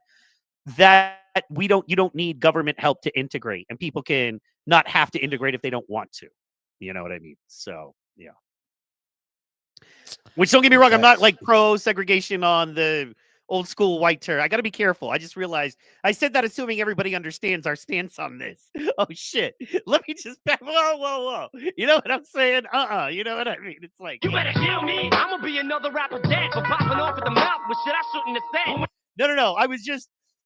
S2: you don't need government help to integrate, and people can not have to integrate if they don't want to. You know what I mean? So, yeah. Which, don't get me wrong, I'm not like pro segregation on the old school white terror. I got to be careful. I just realized I said that assuming everybody understands our stance on this. Oh shit! Let me just back. Whoa! You know what I'm saying? You know what I mean? It's like,
S7: you better kill me. I'm gonna be another rapper dead for popping off at the mouth with shit I shouldn't have said.
S2: No.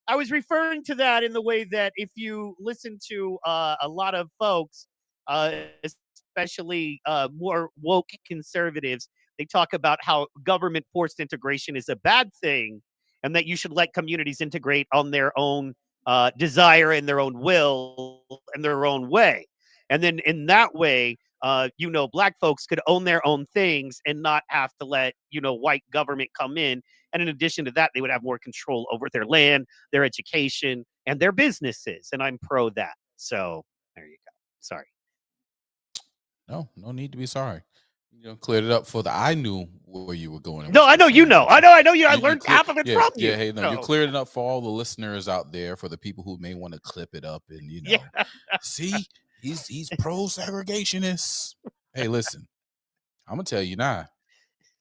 S2: I was referring to that in the way that if you listen to a lot of folks, especially more woke conservatives, they talk about how government forced integration is a bad thing, and that you should let communities integrate on their own desire and their own will and their own way. And then in that way, black folks could own their own things and not have to let, white government come in. And in addition to that, they would have more control over their land, their education, and their businesses. And I'm pro that. So there you go. Sorry.
S1: No need to be sorry. Cleared it up for I knew where you were going.
S2: No, I know you know. I know you. I learned half of it from you.
S1: Yeah, hey, no, you cleared it up for all the listeners out there, for the people who may want to clip it up and see, he's pro segregationist. Hey, listen, I'm gonna tell you now,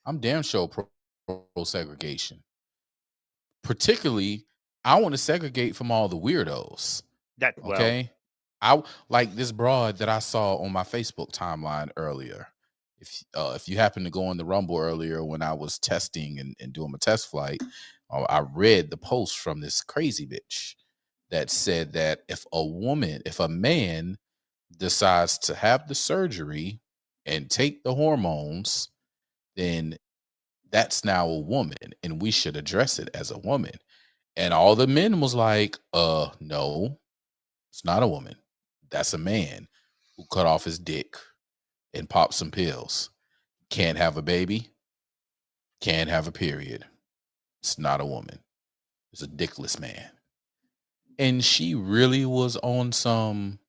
S1: I'm damn sure pro segregation. Particularly, I want to segregate from all the weirdos. Okay. I like this broad that I saw on my Facebook timeline earlier. If you happen to go on the Rumble earlier when I was testing and doing my test flight, I read the post from this crazy bitch that said that if a man decides to have the surgery and take the hormones, then that's now a woman and we should address it as a woman. And all the men was like, no, it's not a woman. That's a man who cut off his dick and popped some pills. Can't have a baby. can't have a period. It's not a woman. It's a dickless man. And she really was on some,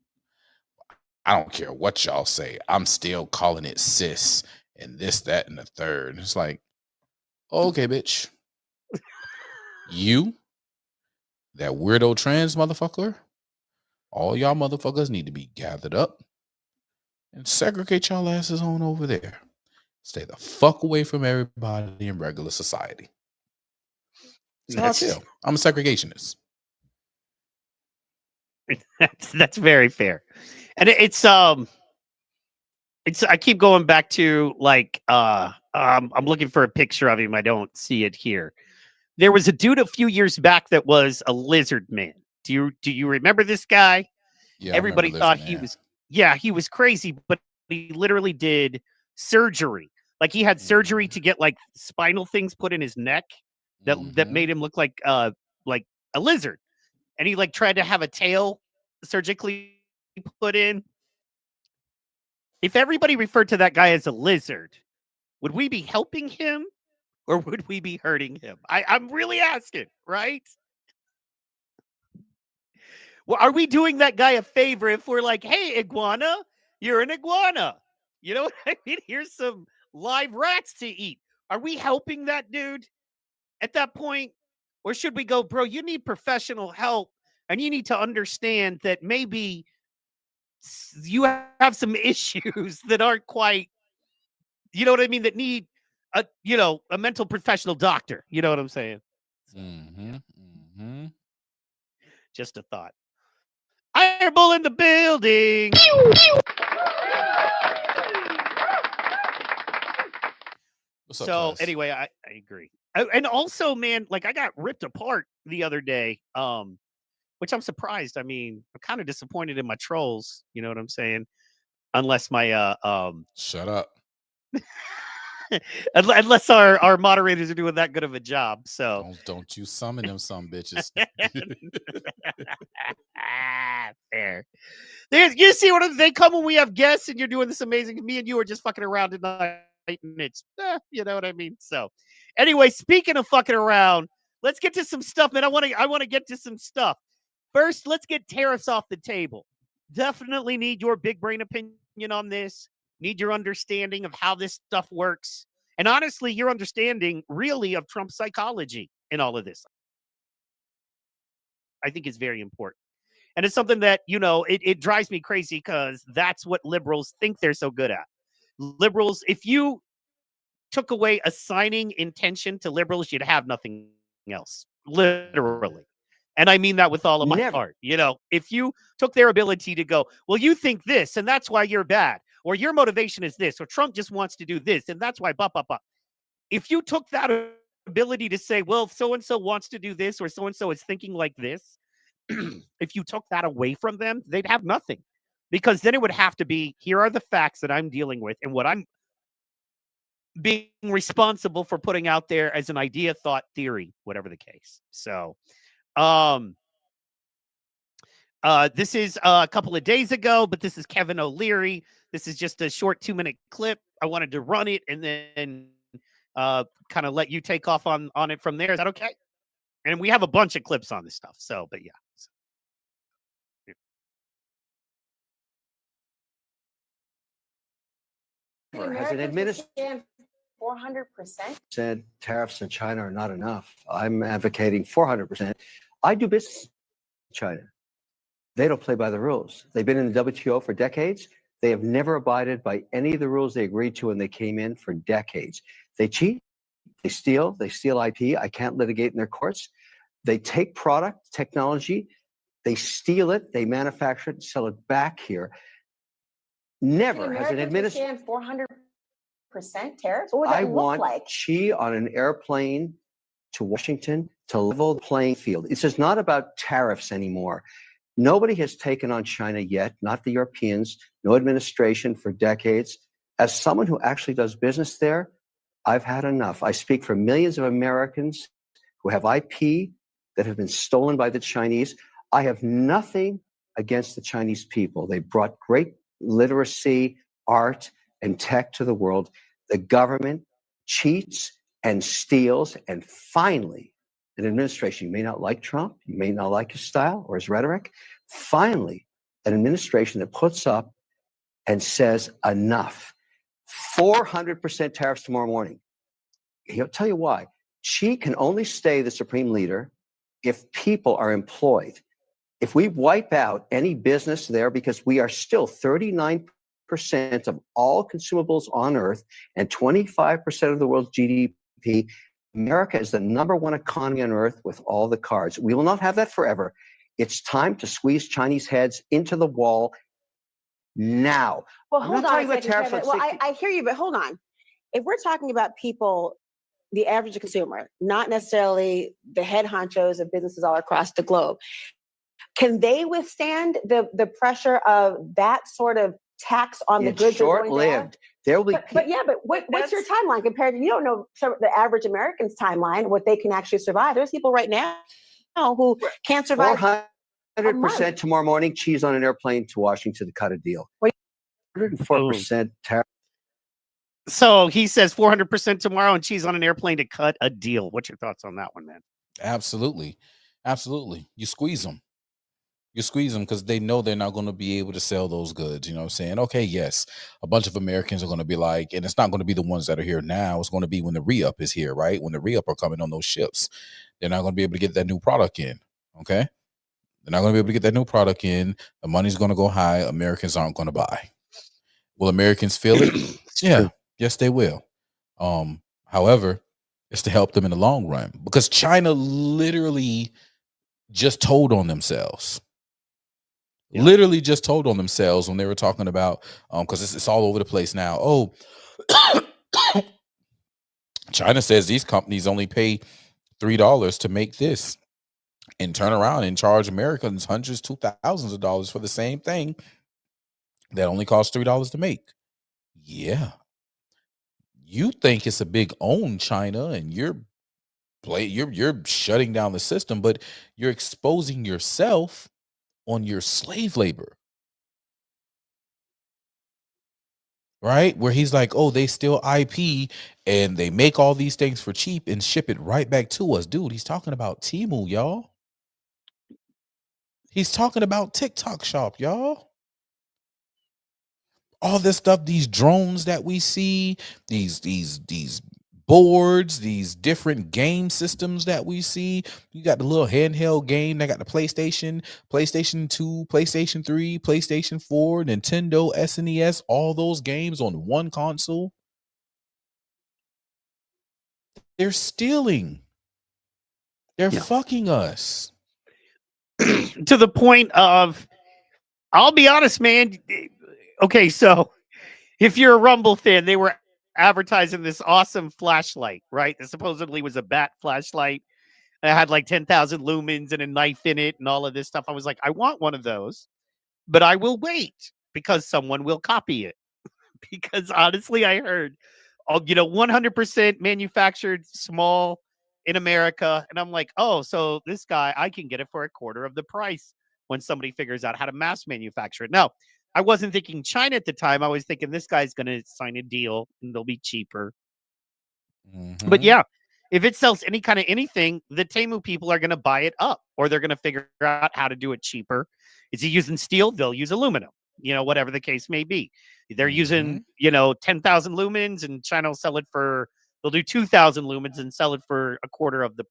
S1: I don't care what y'all say, I'm still calling it cis and this, that, and the third. It's like, okay, bitch. You, that weirdo trans motherfucker, all y'all motherfuckers need to be gathered up and segregate y'all asses on over there. Stay the fuck away from everybody in regular society. That's how I feel. I'm a segregationist.
S2: That's very fair. And it's I keep going back to like I'm looking for a picture of him. I don't see it here. There was a dude a few years back that was a lizard man. Do you remember this guy?
S1: Yeah,
S2: everybody thought he was he was crazy, but he literally did surgery. Like he had surgery to get like spinal things put in his neck that made him look like a lizard. And he like tried to have a tail surgically put in. If everybody referred to that guy as a lizard, would we be helping him or would we be hurting him? I'm really asking, right? Well, are we doing that guy a favor if we're like, hey, iguana, you're an iguana? You know what I mean? Here's some live rats to eat. Are we helping that dude at that point? Or should we go, bro, you need professional help and you need to understand that maybe you have some issues that aren't quite, you know what I mean, that need a mental professional doctor. You know what I'm saying? So, just a thought. Fireball in the building. So anyway, I agree. And also, man, like I got ripped apart the other day, which I'm surprised. I mean, I'm kind of disappointed in my trolls. You know what I'm saying? Unless my
S1: shut up.
S2: Unless our moderators are doing that good of a job. So
S1: don't you summon them some bitches.
S2: Fair. You see what they come when we have guests and you're doing this amazing. Me and you are just fucking around tonight. And it's you know what I mean. So anyway, speaking of fucking around, let's get to some stuff, man. I want to get to some stuff. First, let's get tariffs off the table. Definitely need your big brain opinion on this. Need your understanding of how this stuff works. And honestly, your understanding really of Trump's psychology in all of this, I think is very important. And it's something that, it drives me crazy because that's what liberals think they're so good at. Liberals, if you took away assigning intention to liberals, you'd have nothing else, literally. And I mean that with all of my heart. If you took their ability to go, well, you think this, and that's why you're bad, or your motivation is this, or Trump just wants to do this, and that's why, If you took that ability to say, well, so-and-so wants to do this, or so-and-so is thinking like this, if you took that away from them, they'd have nothing. Because then it would have to be, here are the facts that I'm dealing with and what I'm being responsible for putting out there as an idea, thought, theory, whatever the case. So, this is a couple of days ago, but this is Kevin O'Leary. This is just a short 2-minute clip. I wanted to run it and then kind of let you take off on it from there. Is that okay? And we have a bunch of clips on this stuff. So, but yeah.
S8: Has an administration 400% said tariffs in China are not enough. I'm advocating 400%. I do business in China. They don't play by the rules. They've been in the WTO for decades. They have never abided by any of the rules they agreed to when they came in for decades. They cheat, they steal IP. I can't litigate in their courts. They take product, technology, they steal it, they manufacture it, sell it back here. Never has an administration 400% tariffs. What would that look like? Xi on an airplane to Washington to level the playing field. This is not about tariffs anymore. Nobody has taken on China yet, not the Europeans, no administration for decades. As someone who actually does business there, I've had enough. I speak for millions of Americans who have IP that have been stolen by the Chinese. I have nothing against the Chinese people. They brought great literacy, art, and tech to the world. The government cheats and steals. And finally, an administration, you may not like Trump, you may not like his style or his rhetoric. Finally, an administration that puts up and says enough. 400% tariffs tomorrow morning. He'll tell you why. She can only stay the supreme leader if people are employed. If we wipe out any business there, because we are still 39% of all consumables on earth and 25% of the world's GDP, America is the #1 economy on earth with all the cards. We will not have that forever. It's time to squeeze Chinese heads into the wall now.
S9: Well, hold on a second, Kevin. Well, I hear you, but hold on. If we're talking about people, the average consumer, not necessarily the head honchos of businesses all across the globe, can they withstand the pressure of that sort of tax on the goods?
S8: It's short-lived.
S9: There will be, but what's your timeline compared to, you don't know the average American's timeline, what they can actually survive. There's people right now who can't survive.
S8: 400% tomorrow morning, cheese on an airplane to Washington to cut a deal. 104% tariff.
S2: So he says 400% tomorrow and cheese on an airplane to cut a deal. What's your thoughts on that one, man?
S1: Absolutely. Absolutely. You squeeze them. You squeeze them because they know they're not going to be able to sell those goods. You know what I'm saying? Okay, yes, a bunch of Americans are going to be like, and it's not going to be the ones that are here now. It's going to be when the re-up is here, right? When the re-up are coming on those ships, they're not going to be able to get that new product in. Okay? They're not going to be able to get that new product in. The money's going to go high. Americans aren't going to buy. Will Americans feel it? Yeah. Yes, they will. However, it's to help them in the long run because China literally just told on themselves. Yeah. Literally just told on themselves when they were talking about, because it's all over the place now. Oh, China says these companies only pay $3 to make this and turn around and charge Americans hundreds to thousands of dollars for the same thing that only costs $3 to make. Yeah. You think it's a big own China and you're shutting down the system, but you're exposing yourself on your slave labor. Right? Where he's like, oh, they steal IP and they make all these things for cheap and ship it right back to us. Dude, he's talking about Temu, y'all. He's talking about TikTok Shop, y'all. All this stuff, these drones that we see, these boards, these different game systems that we see. You got the little handheld game. They got the PlayStation 2, PlayStation 3, PlayStation 4, Nintendo, SNES, all those games on one console. They're stealing. They're fucking us.
S2: To the point of, I'll be honest, man. Okay, so if you're a Rumble fan, they were advertising this awesome flashlight, right? That supposedly was a bat flashlight. It had like 10,000 lumens and a knife in it and all of this stuff. I was like, I want one of those, but I will wait because someone will copy it. Because honestly, I heard, 100% manufactured small in America. And I'm like, oh, so this guy, I can get it for a quarter of the price when somebody figures out how to mass manufacture it. Now, I wasn't thinking China at the time. I was thinking this guy's going to sign a deal and they'll be cheaper. Mm-hmm. But yeah, if it sells any kind of anything, the Temu people are going to buy it up or they're going to figure out how to do it cheaper. Is he using steel? They'll use aluminum, whatever the case may be. They're using, 10,000 lumens and China will sell it they'll do 2,000 lumens and sell it for a quarter of the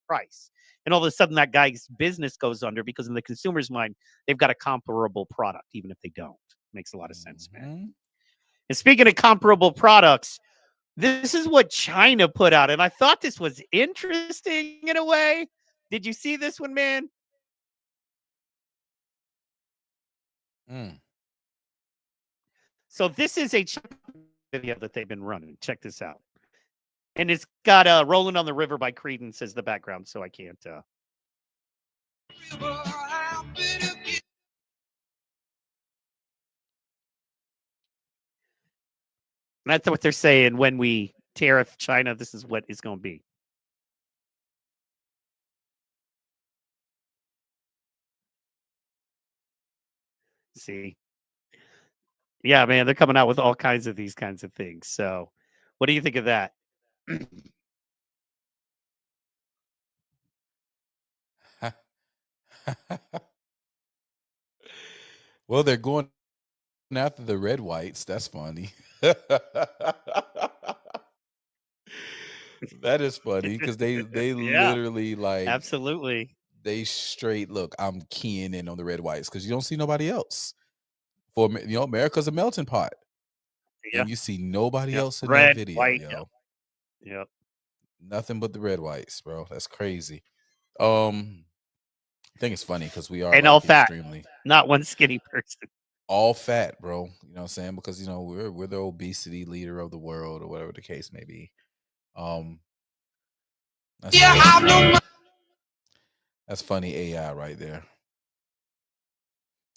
S2: price. And all of a sudden that guy's business goes under because in the consumer's mind, they've got a comparable product, even if they don't. Makes a lot of sense, man. And speaking of comparable products, this is what China put out. And I thought this was interesting in a way. Did you see this one, man? So this is a video that they've been running. Check this out. And it's got Rolling on the River by Creedence as the background, so I can't. And that's what they're saying when we tariff China. This is what it's going to be. See? Yeah, man, they're coming out with all kinds of these kinds of things. So what do you think of that?
S1: Well, they're going after the red whites. That's funny. That is funny because they
S2: Yeah,
S1: literally like
S2: absolutely.
S1: they straight look. I'm keying in on the red whites because you don't see nobody else. America's a melting pot,
S2: Yeah,
S1: and you see nobody
S2: yeah.
S1: else in that
S2: Red,
S1: video,
S2: white. Yep,
S1: yo.
S2: yep.
S1: Nothing but the red whites, bro. That's crazy. I think it's funny because we are
S2: And all
S1: like
S2: fat,
S1: extremely
S2: not one skinny person.
S1: all fat, bro. You know what I'm saying? Because we're the obesity leader of the world or whatever the case may be. That's that's funny AI right there.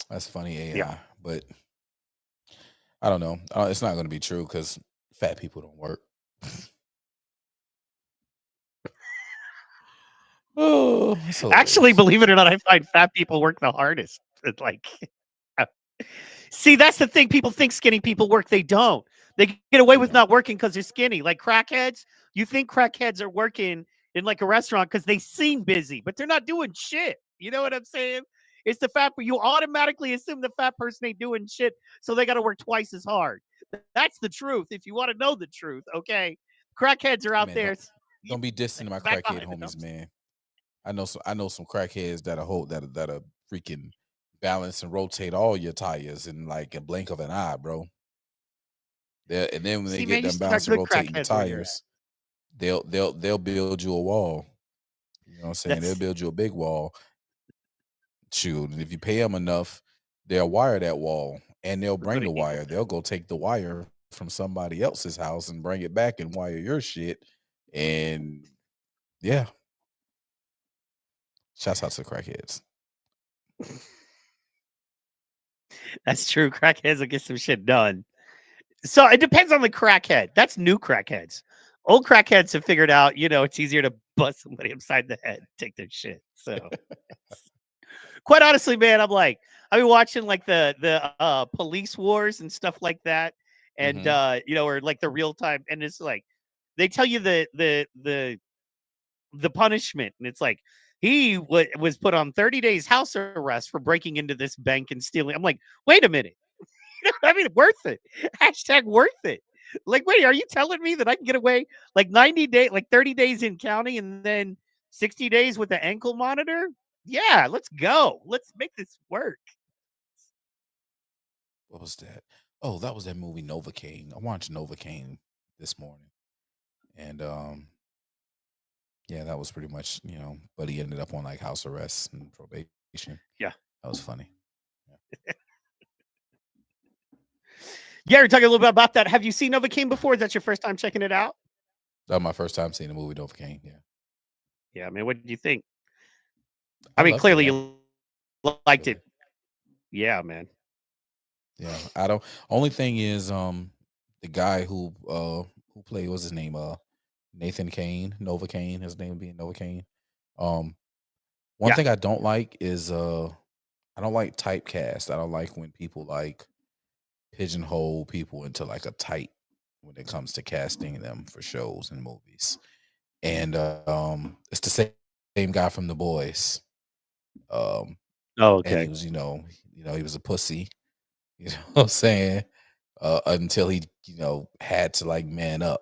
S1: That's funny AI,
S2: Yeah.
S1: but I don't know. It's not going to be true because fat people don't work. Oh, it's
S2: Actually,
S1: hilarious.
S2: believe it or not, I find fat people work the hardest. It's like, see, that's the thing. People think skinny people work. They don't. They get away
S1: They
S2: with
S1: don't.
S2: not working because they're skinny. Like crackheads, you think crackheads are working in like a restaurant because they seem busy, but they're not doing shit. You know what I'm saying? It's the fat, you automatically assume the fat person ain't doing shit, so they got to work twice as hard. That's the truth. If you want to know the truth, okay? Crackheads are
S1: Hey,
S2: out
S1: man,
S2: there.
S1: don't be dissing my
S2: Back
S1: crackhead
S2: behind the
S1: homies,
S2: dumpster.
S1: man. I know some crackheads that are freaking balance and rotate all your tires in like a blink of an eye, bro. And then when they
S2: See,
S1: get
S2: man, you
S1: done
S2: still got
S1: balancing
S2: good
S1: rotating the
S2: crackheads where you're at.
S1: tires, they'll build you a wall. You know what I'm saying? They'll
S2: That's
S1: build you a big wall. Shoot, and if you pay them enough, they'll wire that wall and they'll bring the wire. They'll go take the wire from somebody else's house and bring it back and wire your shit. And yeah, shouts out to crackheads.
S2: that's true. Crackheads will get some shit done. So it depends on the crackhead. That's new crackheads. Old crackheads have figured out, it's easier to bust somebody upside the head, take their shit. So quite honestly, man, I've been watching like the police wars and stuff like that. And or like the real time, and it's like they tell you the punishment, and it's like he was put on 30 days house arrest for breaking into this bank and stealing. I'm like, wait a minute. I mean, worth it. Hashtag worth it. Like, wait, are you telling me that I can get away like 90 days, like 30 days in county and then 60 days with the ankle monitor? Yeah, let's go. Let's make this work.
S1: What was that? Oh, that was that movie Novocaine. I watched Novocaine this morning. And yeah, that was pretty much, but he ended up on like house arrest and probation.
S2: Yeah.
S1: That was funny.
S2: Yeah, we're talking a little bit about that. Have you seen Novocaine before? Is that your first time checking it out?
S1: That was my first time seeing the movie Novocaine. Yeah.
S2: Yeah, man. What did you think?
S1: I
S2: mean,
S1: loved it.
S2: clearly you liked it. Yeah, man.
S1: Yeah. I don't only thing is the guy who played, what's his name? Nathan Kane, Novocaine, his name being Novocaine. One thing I don't like is I don't like typecast. I don't like when people like pigeonhole people into like a type when it comes to casting them for shows and movies. And it's the same guy from The Boys.
S2: Oh, okay.
S1: And he was, he was a pussy. You know what I'm saying? Until he, had to like man up.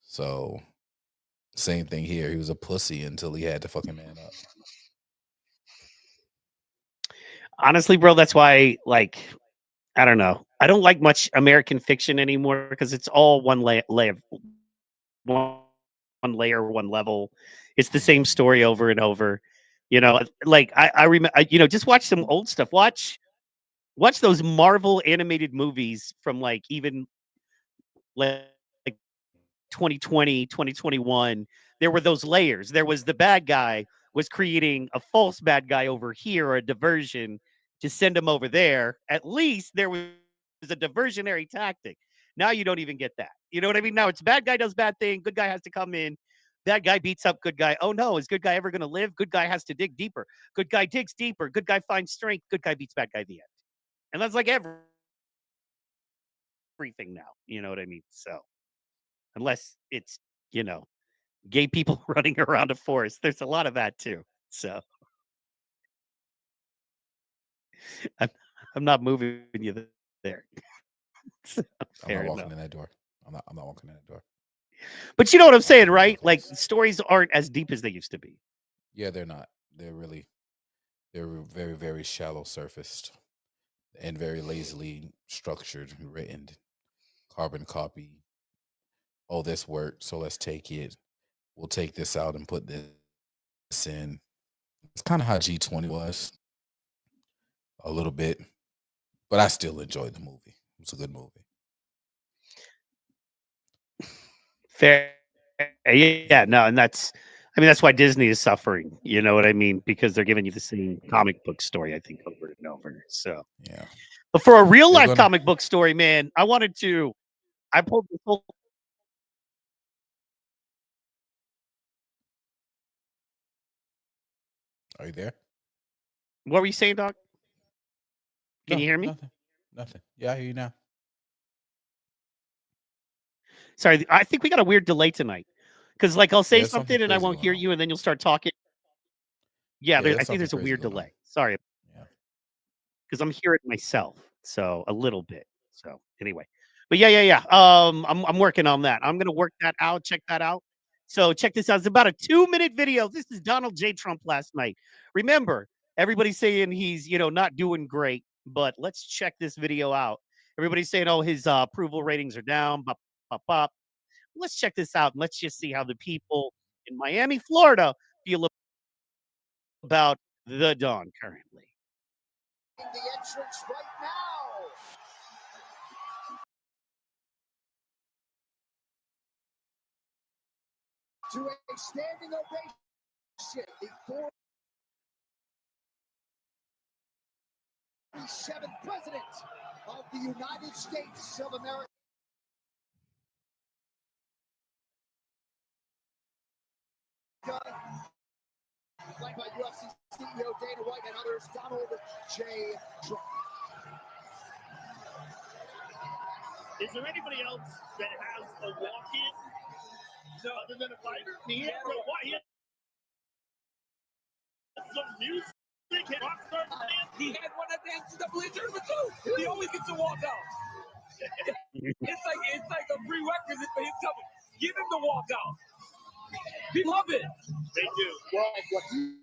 S1: So same thing here. He was a pussy until he had to fucking man up.
S2: Honestly, bro, that's why, like, I don't know. I don't like much American fiction anymore because it's all one layer, one level. It's the same story over and over. Like I remember, just watch some old stuff. Watch those Marvel animated movies from like even like 2020, 2021. There were those layers. There was the bad guy was creating a false bad guy over here, or a diversion to send him over there. At least there was a diversionary tactic. Now you don't even get that. You know what I mean? Now it's bad guy does bad thing. Good guy has to come in. Bad guy beats up good guy. Oh no, is good guy ever going to live? Good guy has to dig deeper. Good guy digs deeper. Good guy finds strength. Good guy beats bad guy at the end. And that's like everything now. You know what I mean? So unless it's, gay people running around a forest. There's a lot of that too. So I'm not moving you there.
S1: I'm not walking in that door. I'm not walking in that door.
S2: But you know what I'm saying, right? Like stories aren't as deep as they used to be.
S1: Yeah, they're not. They're very, very shallow surfaced and very lazily structured and written. Carbon copy. Oh, this worked, so let's take it. We'll take this out and put this in. It's kind of how G20 was. A little bit. But I still enjoyed the movie. It's a good movie.
S2: Fair. Yeah, no, and that's why Disney is suffering. You know what I mean? Because they're giving you the same comic book story, I think, over and over. So
S1: yeah.
S2: But for a real life comic book story, man, I pulled this whole.
S1: Are you there?
S2: What were you saying, Doc? Can you hear me?
S1: Nothing. Yeah, I hear you now.
S2: Sorry, I think we got a weird delay tonight. Because, like, I'll say something and I won't hear you, and then you'll start talking. Yeah, I think there's a weird delay. Sorry.
S1: Yeah.
S2: Because I'm hearing myself, so a little bit. So anyway, but yeah. I'm working on that. I'm gonna work that out. Check that out. So check this out. It's about a 2-minute video. This is Donald J. Trump last night. Remember, everybody's saying he's not doing great, but let's check this video out. Everybody's saying, oh, his approval ratings are down. Bop, bop, bop. Let's check this out and let's just see how the people in Miami, Florida, feel about the Don currently.
S10: The entrance right now. To a standing ovation, the 47th President of the United States of America. Flanked by UFC CEO Dana White and others, Donald J. Trump.
S11: Is there anybody else that has a walk-in? No, other than a fighter? He had some music. He had one at the NCAA tournament too. He always gets a walk out. It's like a prerequisite for him coming. Give him the walk out. People love it. They do.
S10: Well, what you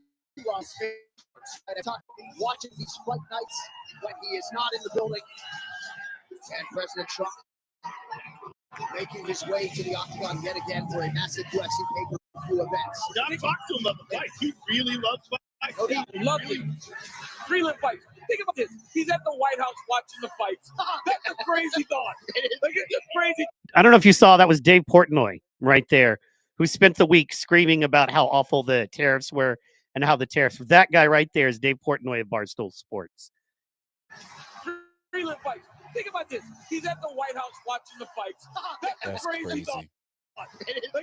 S10: watching these fight nights when he is not in the building, and President Trump making his way to the octagon yet again for a massive UFC pay-per-view event.
S11: Donnie talked to him about the fight. He really loves fights.
S10: Oh, lovely.
S11: Freeland fights. Think about this. He's at the White House watching the fights. That's a crazy thought. Like, it's just crazy.
S2: I don't know if you saw, that was Dave Portnoy right there, who spent the week screaming about how awful the tariffs were and how the tariffs. That guy right there is Dave Portnoy of Barstool Sports.
S11: Freeland fights. Think about this. He's at the White House watching the fights. That's a crazy thought. Like,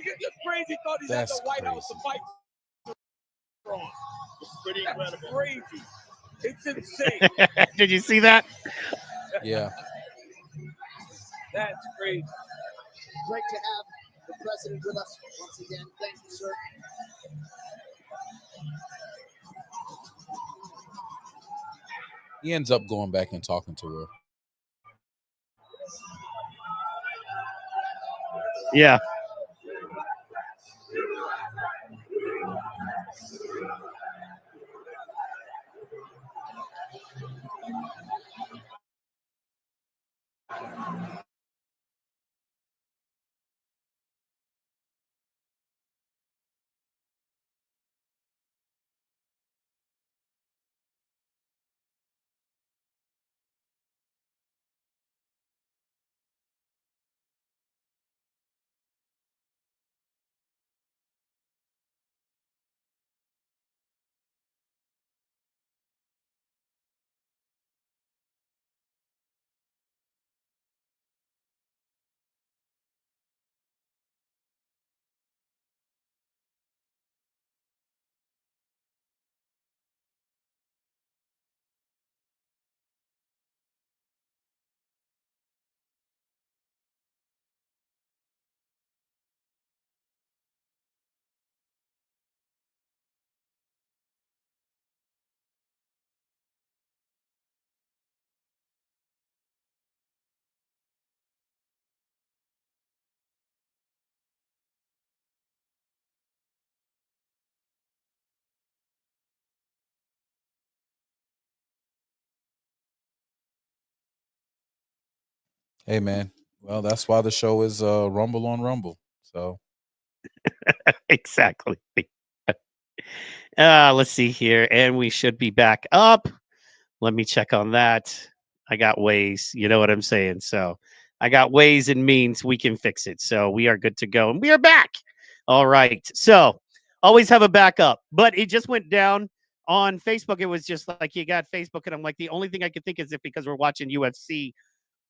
S11: it's just crazy thought. He's at the White House. The fight. Wrong. It's pretty incredible. That's crazy. It's insane.
S2: Did you see that?
S1: Yeah.
S11: That's crazy.
S10: Great to have the president with us once again. Thank you, sir.
S1: He ends up going back and talking to her.
S2: Yeah.
S1: Hey, man. Well, that's why the show is Rumble on Rumble. So
S2: exactly. Let's see here, and we should be back up. Let me check on that. I got ways, you know what I'm saying? So I got ways and means we can fix it. So we are good to go, and we are back. All right. So always have a backup, but it just went down on Facebook. It was just like you got Facebook, and I'm like, the only thing I could think is if because we're watching UFC,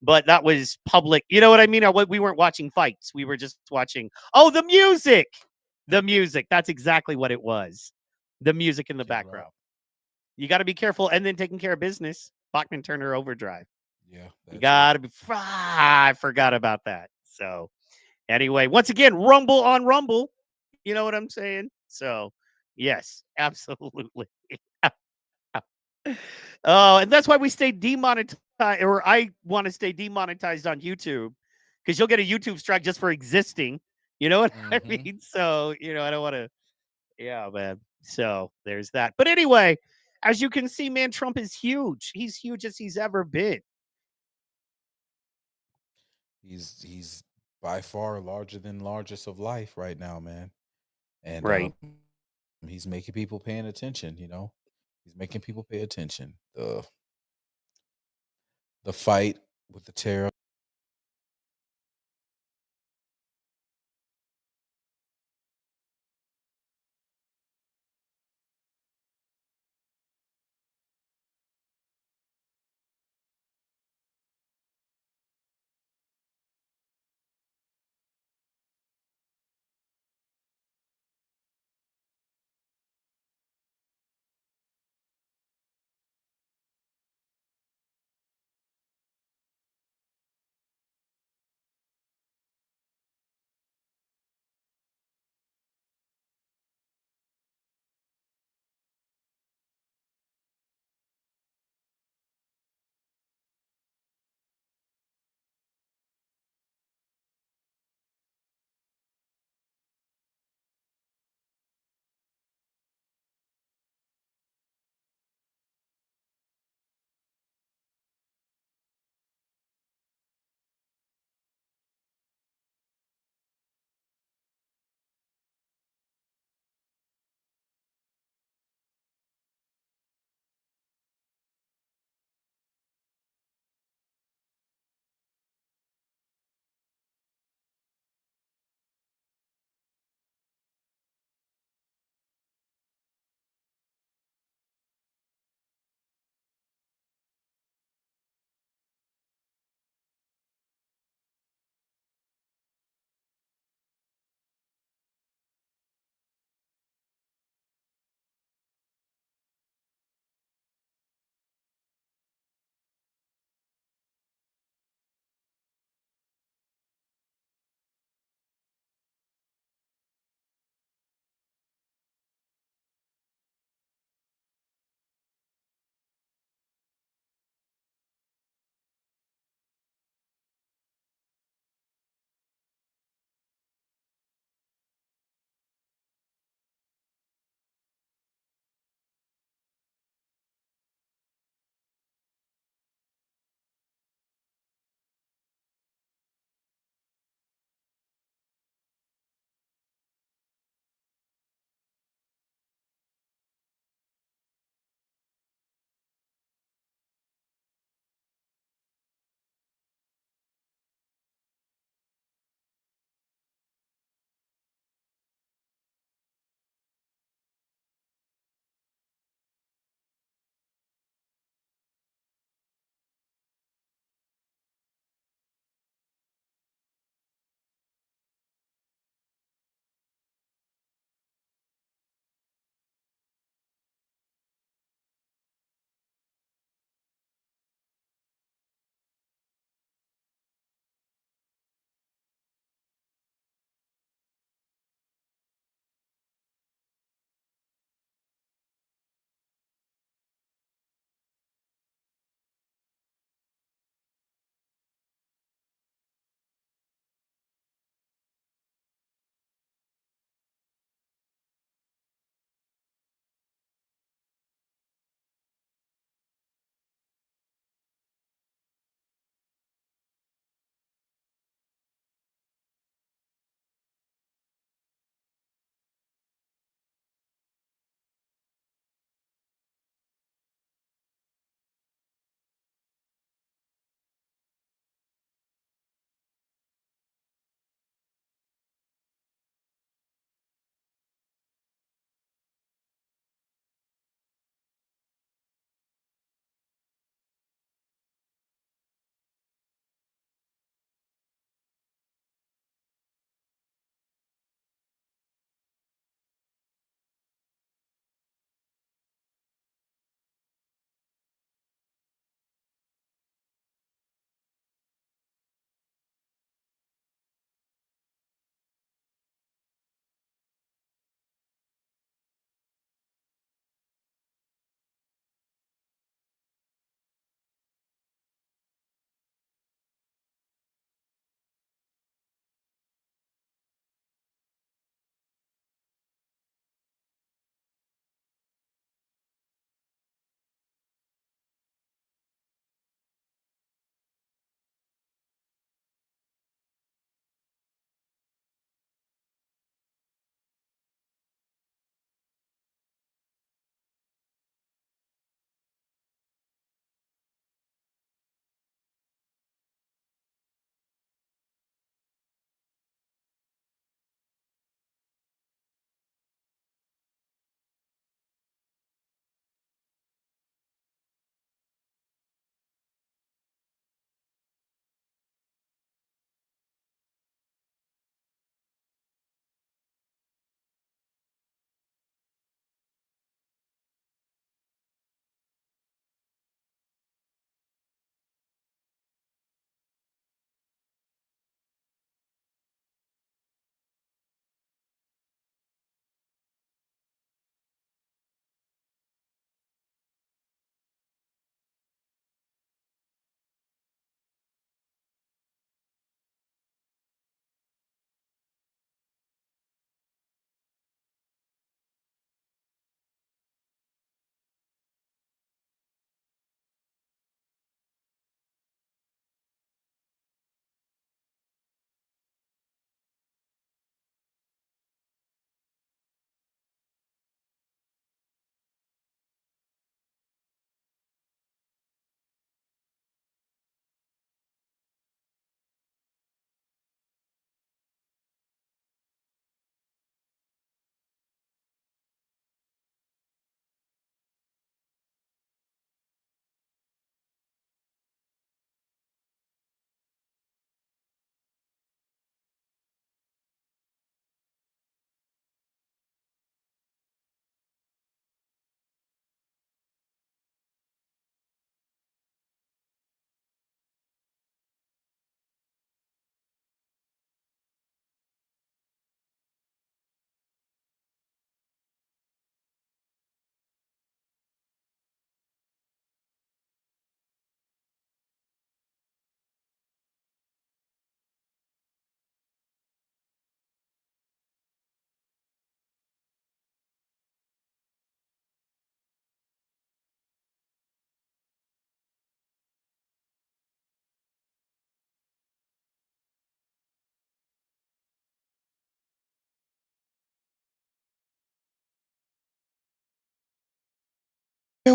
S2: but that was public. You know what I mean? We weren't watching fights. We were just watching. Oh, the music. The music. That's exactly what it was. The music in the background. You got to be careful. And then taking care of business. Bachman Turner Overdrive.
S1: Yeah.
S2: You got to be. I forgot about that. So anyway, once again, Rumble on Rumble. You know what I'm saying? So yes, absolutely. Oh, and that's why we stay demonetized, or I want to stay demonetized on YouTube, because you'll get a YouTube strike just for existing. You know what I mean? So, I don't want to. Yeah, man. So there's that. But anyway, as you can see, man, Trump is huge. He's huge as he's ever been.
S1: He's by far larger than largest of life right now, man. And
S2: right.
S1: He's making people paying attention, He's making people pay attention. The fight with the tariff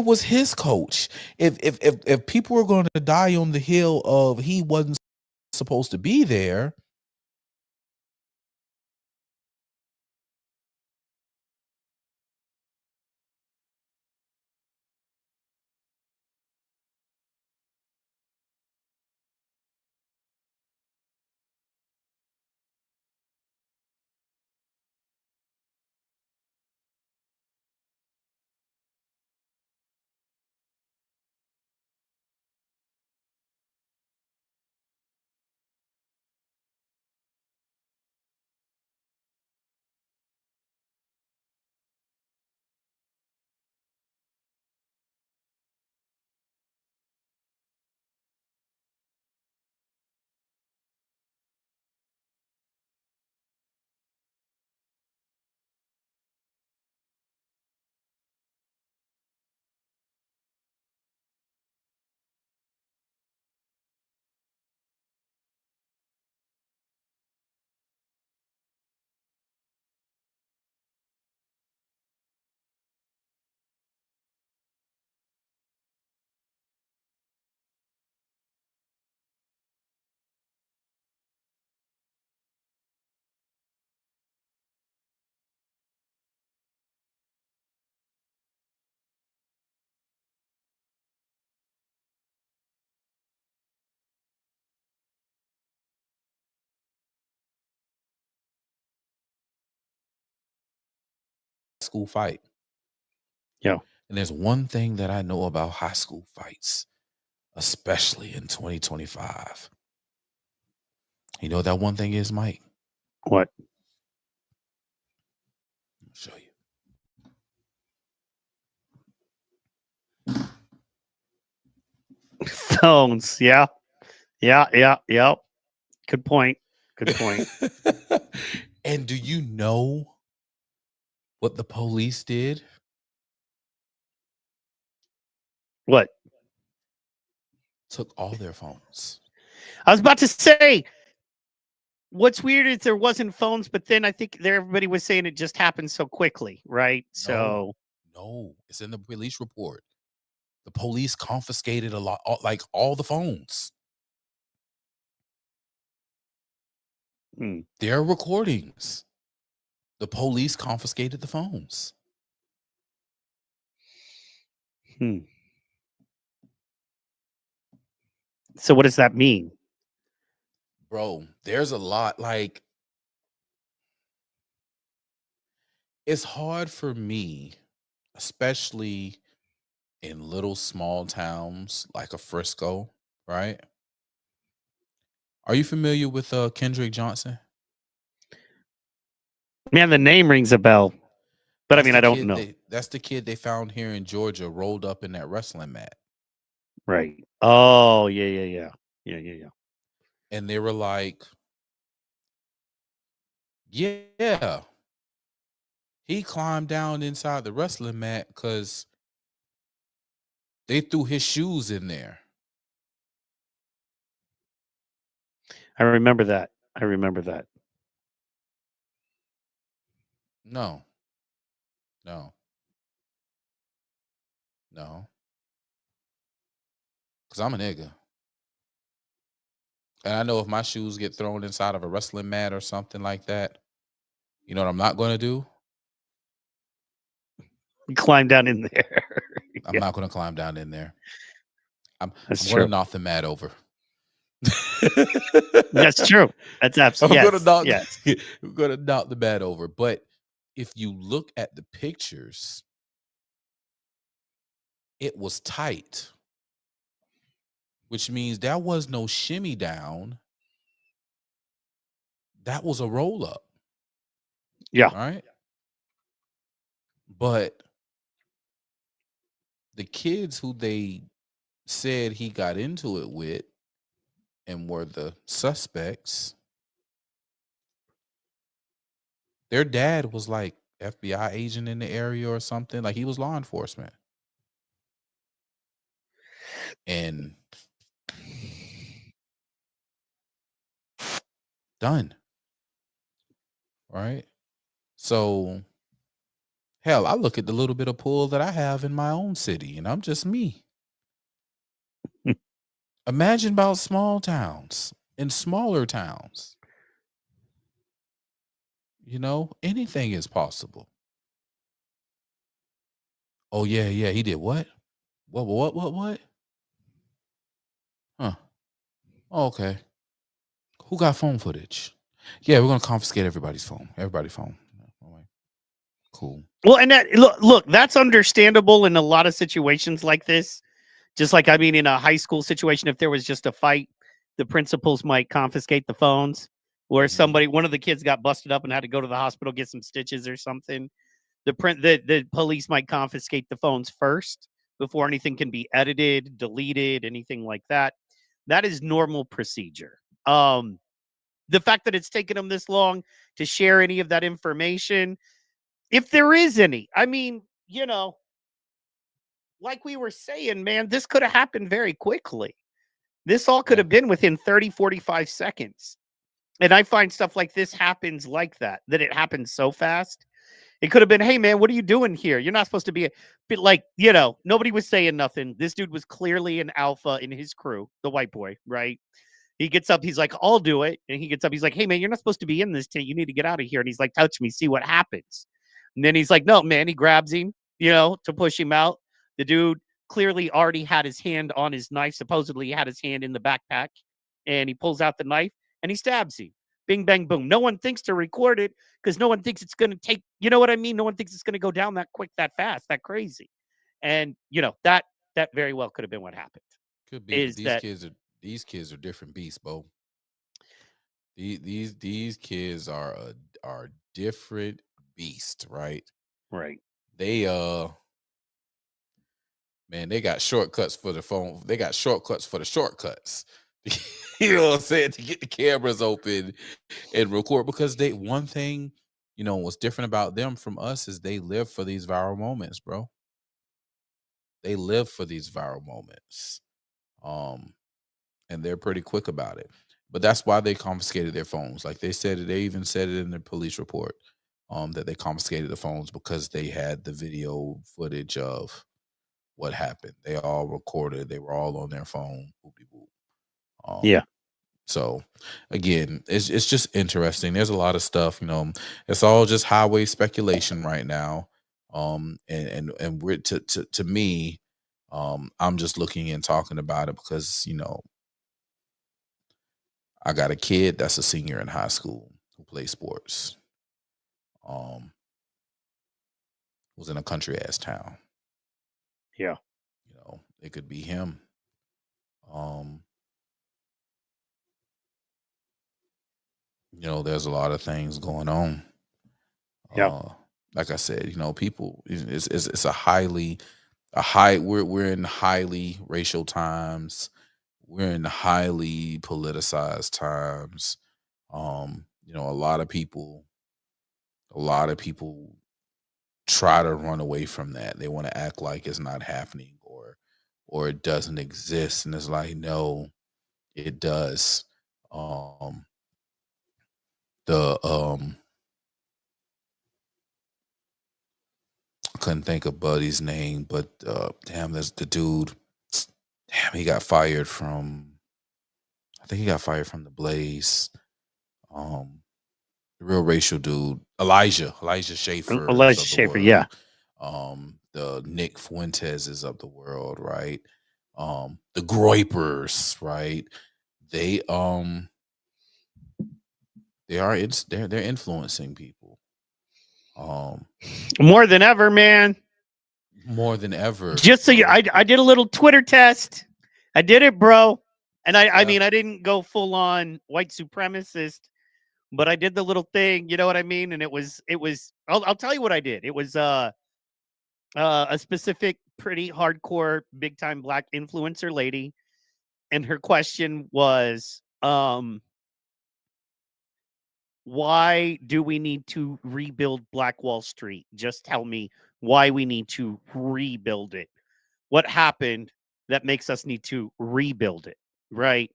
S1: was his coach? If people were going to die on the hill of he wasn't supposed to be there, school fight.
S2: Yeah.
S1: And there's one thing that I know about high school fights, especially in 2025. You know what that one thing is, Mike?
S2: What?
S1: I'll show you.
S2: Phones. Yeah. Yeah. Good point. Good point.
S1: And do you know what the police did?
S2: What?
S1: Took all their phones.
S2: I was about to say, what's weird is there wasn't phones, but then I think everybody was saying it just happened so quickly, right?
S1: No, it's in the police report. The police confiscated a lot, like all the phones. There are recordings. The police confiscated the phones.
S2: So what does that mean?
S1: Bro, there's a lot, like, it's hard for me, especially in little small towns like a Frisco, right? Are you familiar with Kendrick Johnson?
S2: Man, the name rings a bell, but I mean, I don't know.
S1: That's the kid they found here in Georgia rolled up in that wrestling mat.
S2: Right. Oh, yeah.
S1: And they were like, yeah, he climbed down inside the wrestling mat because they threw his shoes in there.
S2: I remember that.
S1: No. Because I'm a nigga. And I know if my shoes get thrown inside of a wrestling mat or something like that, you know what I'm not going to do?
S2: Climb down in there.
S1: I'm not going to climb down in there. I'm
S2: That's
S1: going to knock the mat over.
S2: That's true. That's absolutely.
S1: I'm going to knock the mat over. But if you look at the pictures, it was tight, which means there was no shimmy down. That was a roll up.
S2: Yeah.
S1: All right. But the kids who they said he got into it with and were the suspects, their dad was like FBI agent in the area or something. Like he was law enforcement. And done. Right? So Hell, I look at the little bit of pull that I have in my own city, and I'm just me. Imagine about small towns and smaller towns. You know, anything is possible. Oh, yeah, he did what? What? Huh. Oh, okay. Who got phone footage? Yeah, we're going to confiscate everybody's phone. Everybody's phone. Cool.
S2: Well, and that look, that's understandable in a lot of situations like this. Just like, I mean, in a high school situation, if there was just a fight, the principals might confiscate the phones. Or one of the kids got busted up and had to go to the hospital, get some stitches or something. The police might confiscate the phones first before anything can be edited, deleted, anything like that. That is normal procedure. The fact that it's taken them this long to share any of that information, if there is any, I mean, you know, like we were saying, man, this could have happened very quickly. This all could have been within 30, 45 seconds. And I find stuff like this happens like that it happens so fast. It could have been, hey, man, what are you doing here? You're not supposed to be but like, you know, nobody was saying nothing. This dude was clearly an alpha in his crew, the white boy, right? He gets up, he's like, I'll do it. And he gets up, he's like, hey, man, you're not supposed to be in this tent. You need to get out of here. And he's like, touch me, see what happens. And then he's like, no, man, he grabs him, you know, to push him out. The dude clearly already had his hand on his knife. Supposedly he had his hand in the backpack. And he pulls out the knife and he stabs him. Bing, bang, boom. No one thinks to record it because no one thinks it's going to take, you know what I mean? No one thinks it's going to go down that quick, that fast, that crazy. And, you know, that very well could have been what happened.
S1: Could be. These kids are different beasts, Bo. These kids are different beasts, right?
S2: Right.
S1: They man, they got shortcuts for the phone. They got shortcuts for the shortcuts. You know what I'm saying? To get the cameras open and record, because one thing, you know, what's different about them from us is they live for these viral moments, bro. They live for these viral moments. And they're pretty quick about it. But that's why they confiscated their phones. Like they even said it in the police report, that they confiscated the phones because they had the video footage of what happened. They all recorded. They were all on their phone.
S2: Yeah.
S1: So again, it's just interesting. There's a lot of stuff, you know. It's all just highway speculation right now. And we're to me, I'm just looking and talking about it because, you know, I got a kid that's a senior in high school who plays sports. Was in a country ass town.
S2: Yeah.
S1: You know, it could be him. You know, there's a lot of things going on.
S2: Yeah.
S1: Like I said, you know, people, it's we're in highly racial times. We're in highly politicized times. You know, a lot of people try to run away from that. They want to act like it's not happening or it doesn't exist. And it's like, no, it does. I couldn't think of Buddy's name, but damn, there's the dude. Damn, he got fired from. I think he got fired from the Blaze. The real racial dude, Elijah Schaefer.
S2: Elijah Schaefer, yeah.
S1: The Nick Fuentes's of the world, right? The Groypers, right? They're influencing people.
S2: More than ever, man.
S1: More than ever.
S2: Just so I did a little Twitter test. I did it, bro. And I mean, I didn't go full on white supremacist, but I did the little thing, you know what I mean? And it was I'll tell you what I did. It was a specific pretty hardcore big time black influencer lady, and her question was why do we need to rebuild Black Wall Street? Just tell me why we need to rebuild it. What happened that makes us need to rebuild it, right?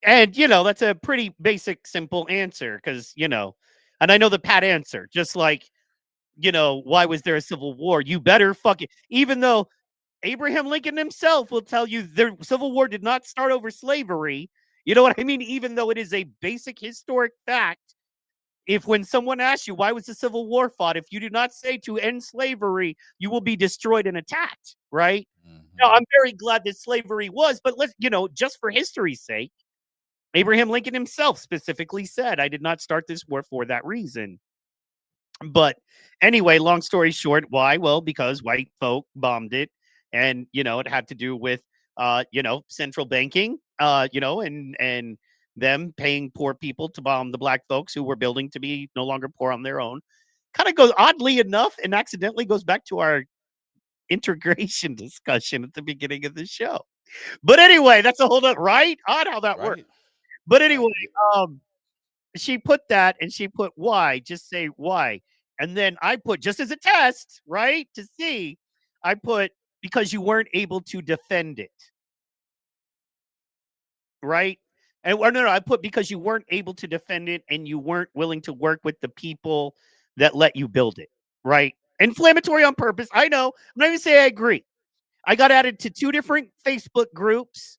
S2: And, you know, that's a pretty basic, simple answer because, you know, and I know the pat answer, just like why was there a civil war? You better fucking, even though Abraham Lincoln himself will tell you the Civil War did not start over slavery. You know what I mean? Even though it is a basic historic fact, if when someone asks you why was the Civil War fought, if you do not say to end slavery, you will be destroyed and attacked, right? Now, I'm very glad that slavery was, but let's, just for history's sake, Abraham Lincoln himself specifically said, I did not start this war for that reason. But anyway, long story short, why? Well, because white folk bombed it. And, it had to do with, central banking, and them paying poor people to bomb the black folks who were building to be no longer poor on their own. Kind of goes, oddly enough, and accidentally goes back to our integration discussion at the beginning of the show. But anyway, that's a whole other, right? Odd how that worked. But anyway, she put that and she put why, just say why. And then I put, just as a test, right, to see, I put because you weren't able to defend it. Right? And no, I put because you weren't able to defend it and you weren't willing to work with the people that let you build it. Right? Inflammatory on purpose. I know. I'm not even saying I agree. I got added to 2 different Facebook groups.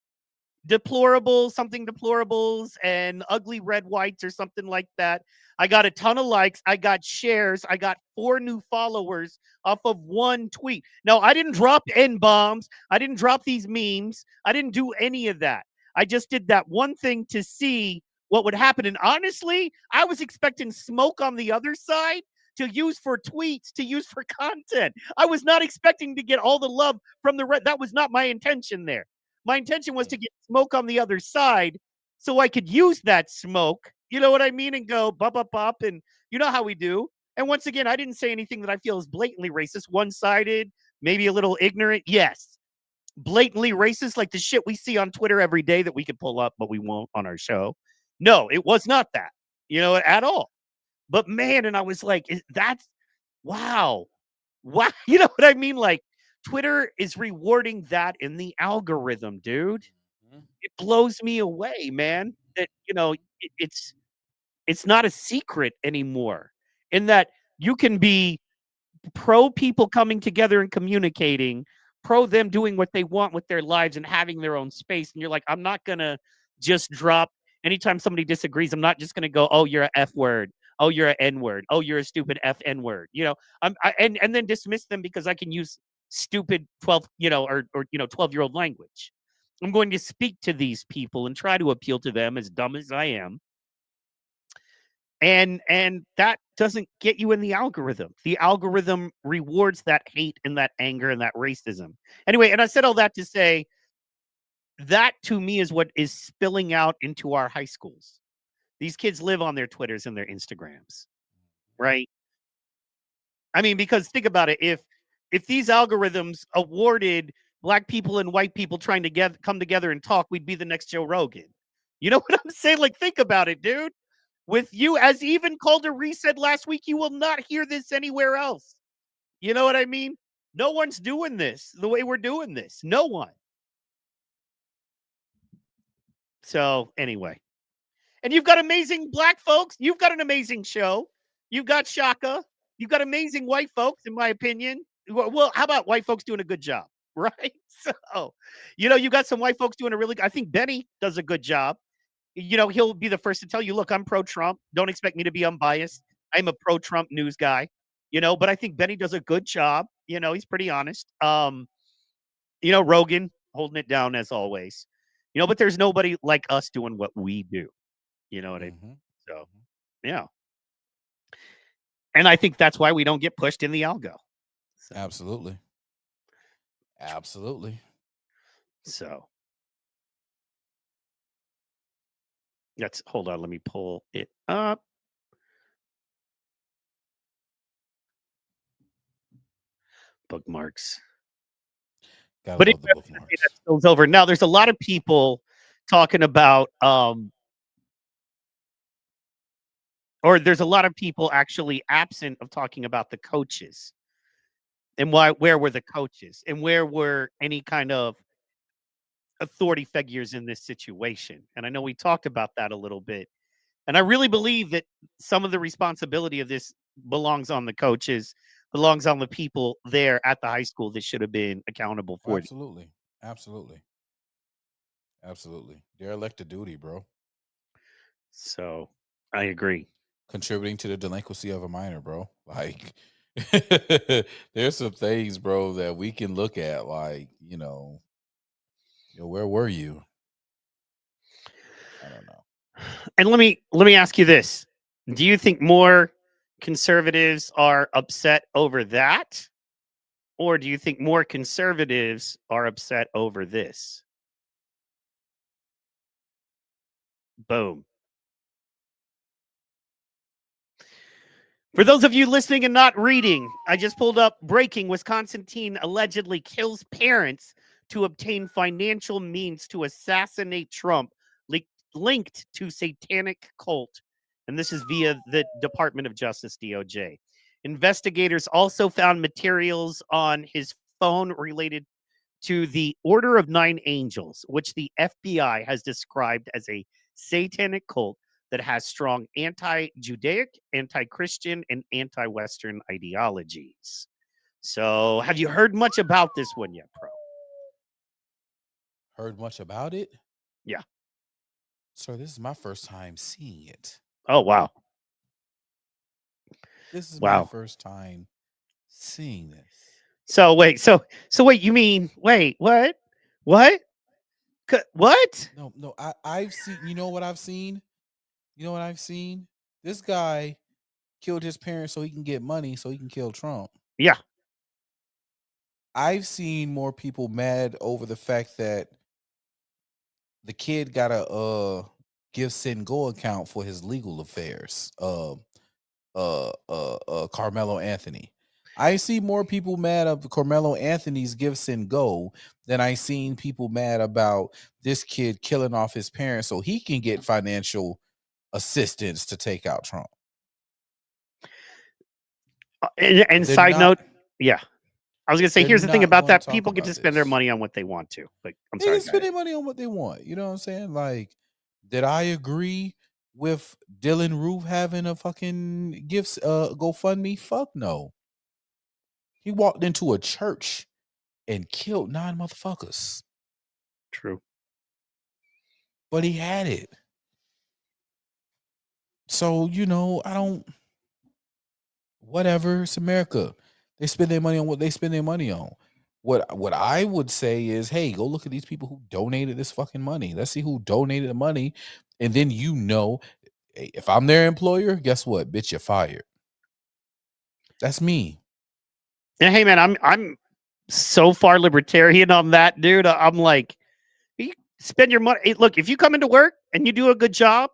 S2: Something deplorables and ugly red whites or something like that. I got a ton of likes. I got shares. I got 4 new followers off of 1 tweet. No, I didn't drop N-bombs. I didn't drop these memes. I didn't do any of that. I just did that one thing to see what would happen. And honestly, I was expecting smoke on the other side to use for tweets, to use for content. I was not expecting to get all the love from the red. That was not my intention there. My intention was to get smoke on the other side so I could use that smoke, you know what I mean, and go bop, bop, bop, and you know how we do. And once again, I didn't say anything that I feel is blatantly racist, one-sided, maybe a little ignorant. Yes, blatantly racist, like the shit we see on Twitter every day that we could pull up, but we won't on our show. No, it was not that, at all. But man, and I was like, that's, wow. Wow. You know what I mean? Like, Twitter is rewarding that in the algorithm, dude. It blows me away, man. That it's not a secret anymore. In that you can be pro people coming together and communicating, pro them doing what they want with their lives and having their own space. And you're like, I'm not gonna just drop anytime somebody disagrees. I'm not just gonna go, oh, you're a F word. Oh, you're an N word. Oh, you're a stupid FN word. And then dismiss them because I can use stupid 12, or 12-year-old language. I'm going to speak to these people and try to appeal to them, as dumb as I am. And that doesn't get you in the algorithm. The algorithm rewards that hate and that anger and that racism. Anyway, and I said all that to say that to me is what is spilling out into our high schools. These kids live on their Twitters and their Instagrams, right? I mean, because think about it. If these algorithms awarded black people and white people trying to come together and talk, we'd be the next Joe Rogan. You know what I'm saying? Like, think about it, dude. With you, as even Calder said last week, you will not hear this anywhere else. You know what I mean? No one's doing this the way we're doing this. No one. So anyway. And you've got amazing black folks. You've got an amazing show. You've got Shaka. You've got amazing white folks, in my opinion. Well, how about white folks doing a good job, right? So, you got some white folks doing I think Benny does a good job. He'll be the first to tell you, look, I'm pro-Trump. Don't expect me to be unbiased. I'm a pro-Trump news guy, but I think Benny does a good job. He's pretty honest. Rogan holding it down as always. But there's nobody like us doing what we do. You know what I mean? So, yeah. And I think that's why we don't get pushed in the algo. So.
S1: Absolutely.
S2: So. Hold on. Let me pull it up. Bookmarks. But it spills over. Now, there's a lot of people talking about, or there's a lot of people actually absent of talking about the coaches and where were the coaches and where were any kind of authority figures in this situation. And I know we talked about that a little bit. And I really believe that some of the responsibility of this belongs on the coaches. belongs on the people there at the high school that should have been accountable for it.
S1: Absolutely. Absolutely. Absolutely. Derelict of duty, bro.
S2: So I agree.
S1: Contributing to the delinquency of a minor, bro. Like, there's some things, bro, that we can look at, like, where were you? I don't know.
S2: And let me ask you this. Do you think more conservatives are upset over that? Or do you think more conservatives are upset over this? Boom. For those of you listening and not reading, I just pulled up breaking. Wisconsin teen allegedly kills parents to obtain financial means to assassinate Trump, linked to satanic cult. And this is via the Department of Justice, DOJ. Investigators also found materials on his phone related to the Order of Nine Angels, which the FBI has described as a satanic cult that has strong anti-Judaic, anti-Christian, and anti-Western ideologies. So have you heard much about this one yet, Pro?
S1: Heard much about it?
S2: Yeah.
S1: So this is my first time seeing it.
S2: Oh, wow.
S1: This is my first time seeing this.
S2: So wait, you mean, wait, what? What? What?
S1: No, I've seen, you know what I've seen? This guy killed his parents so he can get money so he can kill Trump.
S2: Yeah.
S1: I've seen more people mad over the fact that the kid got a give send go account for his legal affairs. Carmelo Anthony. I see more people mad of Carmelo Anthony's give send go than I seen people mad about this kid killing off his parents so he can get financial assistance to take out Trump.
S2: And side note, yeah. I was going to say, here's the thing about that. People get to spend their money on what they want to. But I'm sorry.
S1: They can spend their money on what they want. You know what I'm saying? Like, did I agree with Dylan Roof having a fucking gifts GoFundMe? Fuck no. He walked into a church and killed 9 motherfuckers.
S2: True.
S1: But he had it. So, I don't. Whatever. It's America. They spend their money on what they spend their money on. What I would say is, hey, go look at these people who donated this fucking money. Let's see who donated the money. And then hey, if I'm their employer, guess what? Bitch, you're fired. That's me.
S2: And hey, man, I'm so far libertarian on that, dude. I'm like, you spend your money. Hey, look, if you come into work and you do a good job,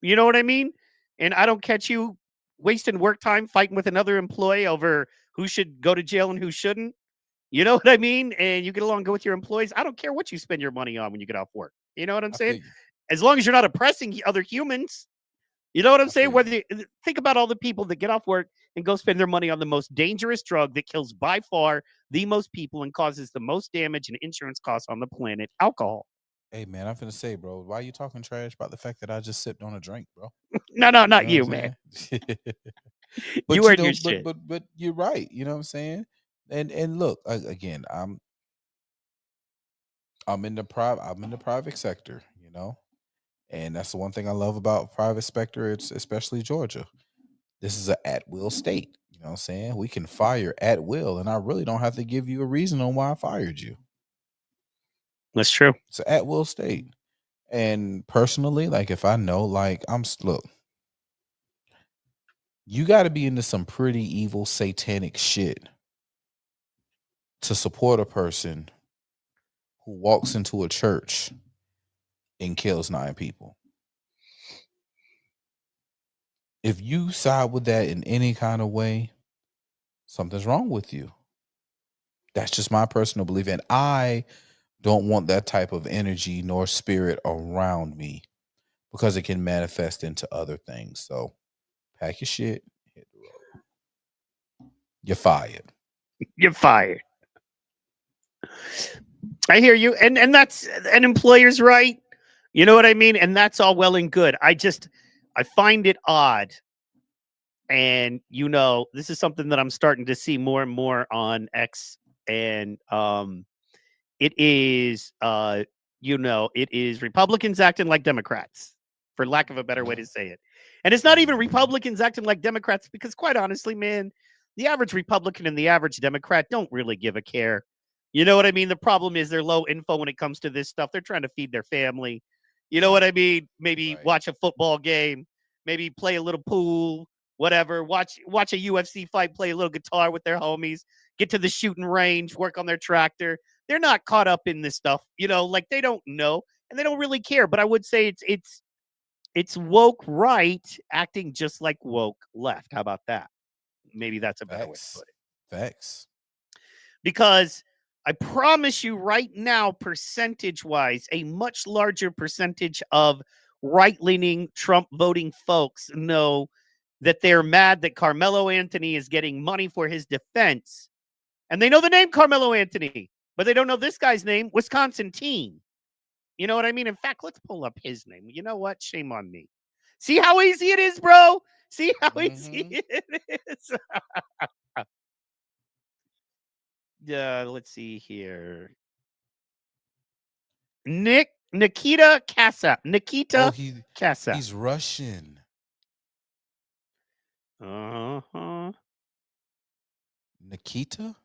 S2: you know what I mean? And I don't catch you wasting work time fighting with another employee over who should go to jail and who shouldn't. You know what I mean? And you get along good with your employees. I don't care what you spend your money on when you get off work. You know what I'm saying? As long as you're not oppressing other humans. You know what I'm saying? Think about all the people that get off work and go spend their money on the most dangerous drug that kills by far the most people and causes the most damage and insurance costs on the planet, alcohol.
S1: Hey, man, I'm finna say, bro, why are you talking trash about the fact that I just sipped on a drink, bro?
S2: No, not you, man.
S1: But
S2: you heard your shit.
S1: But you're right. You know what I'm saying? And look, again, I'm in the private sector, and that's the one thing I love about private sector. It's especially Georgia. This is an at-will state. You know what I'm saying? We can fire at will, and I really don't have to give you a reason on why I fired you.
S2: That's true.
S1: It's an at-will state. And personally, like, if I know, like, look, you got to be into some pretty evil satanic shit to support a person who walks into a church and kills 9 people. If you side with that in any kind of way, something's wrong with you. That's just my personal belief. And I don't want that type of energy nor spirit around me because it can manifest into other things. So pack your shit, hit the road. You're fired.
S2: You're fired. I hear you. And that's an employer's right. You know what I mean? And that's all well and good. I find it odd And this is something that I'm starting to see more and more on X, and it is it is Republicans acting like Democrats, for lack of a better way to say it. And it's not even Republicans acting like Democrats, because quite honestly, man, the average Republican and the average Democrat don't really give a care. You know what I mean? The problem is they're low info when it comes to this stuff. They're trying to feed their family. You know what I mean? Maybe watch a football game, maybe play a little pool, whatever. Watch a UFC fight, play a little guitar with their homies, get to the shooting range, work on their tractor. They're not caught up in this stuff, like they don't know and they don't really care. But I would say it's woke right acting just like woke left. How about that? Maybe that's a better way to put it.
S1: Facts.
S2: Because I promise you right now, percentage-wise, a much larger percentage of right-leaning Trump voting folks know that they're mad that Carmelo Anthony is getting money for his defense. And they know the name Carmelo Anthony, but they don't know this guy's name, Wisconsin Teen. You know what I mean? In fact, let's pull up his name. You know what? Shame on me. See how easy it is, bro? See how easy it is? Let's see here. Nikita Kasap. Kasap.
S1: He's Russian.
S2: Uh-huh.
S1: Nikita?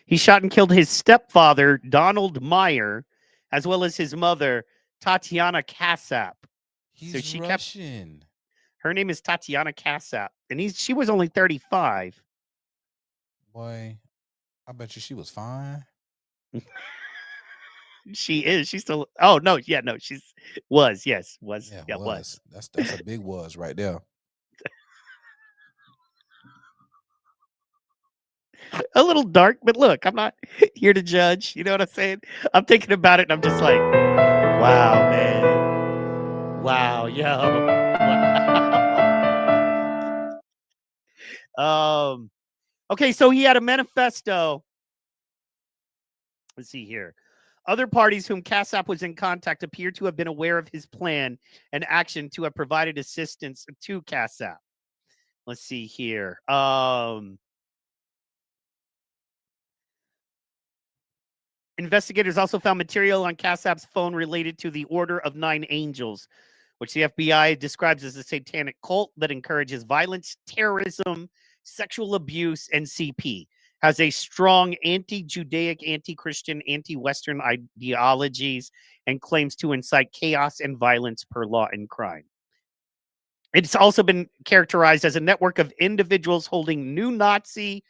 S2: He shot and killed his stepfather, Donald Meyer, as well as his mother, Tatiana Kasap.
S1: He's Russian.
S2: Her name is Tatiana Kasap, and she was only 35.
S1: Boy, I bet you she was fine.
S2: She is. She's still. Oh no, yeah, no, was. Yes, was.
S1: Yeah, was. That's a big was right there.
S2: A little dark, but look, I'm not here to judge. You know what I'm saying? I'm thinking about it, and I'm just like, wow, man, wow, yo. Wow. Okay, so he had a manifesto. Let's see here. Other parties whom Kasap was in contact appear to have been aware of his plan and action to have provided assistance to Kasap. Let's see here. Investigators also found material on Kasap's phone related to the Order of Nine Angels, which the FBI describes as a satanic cult that encourages violence, terrorism, sexual abuse, and CP. Has a strong anti-Judaic, anti-Christian, anti-Western ideologies, and claims to incite chaos and violence per law and crime. It's also been characterized as a network of individuals holding neo-Nazi,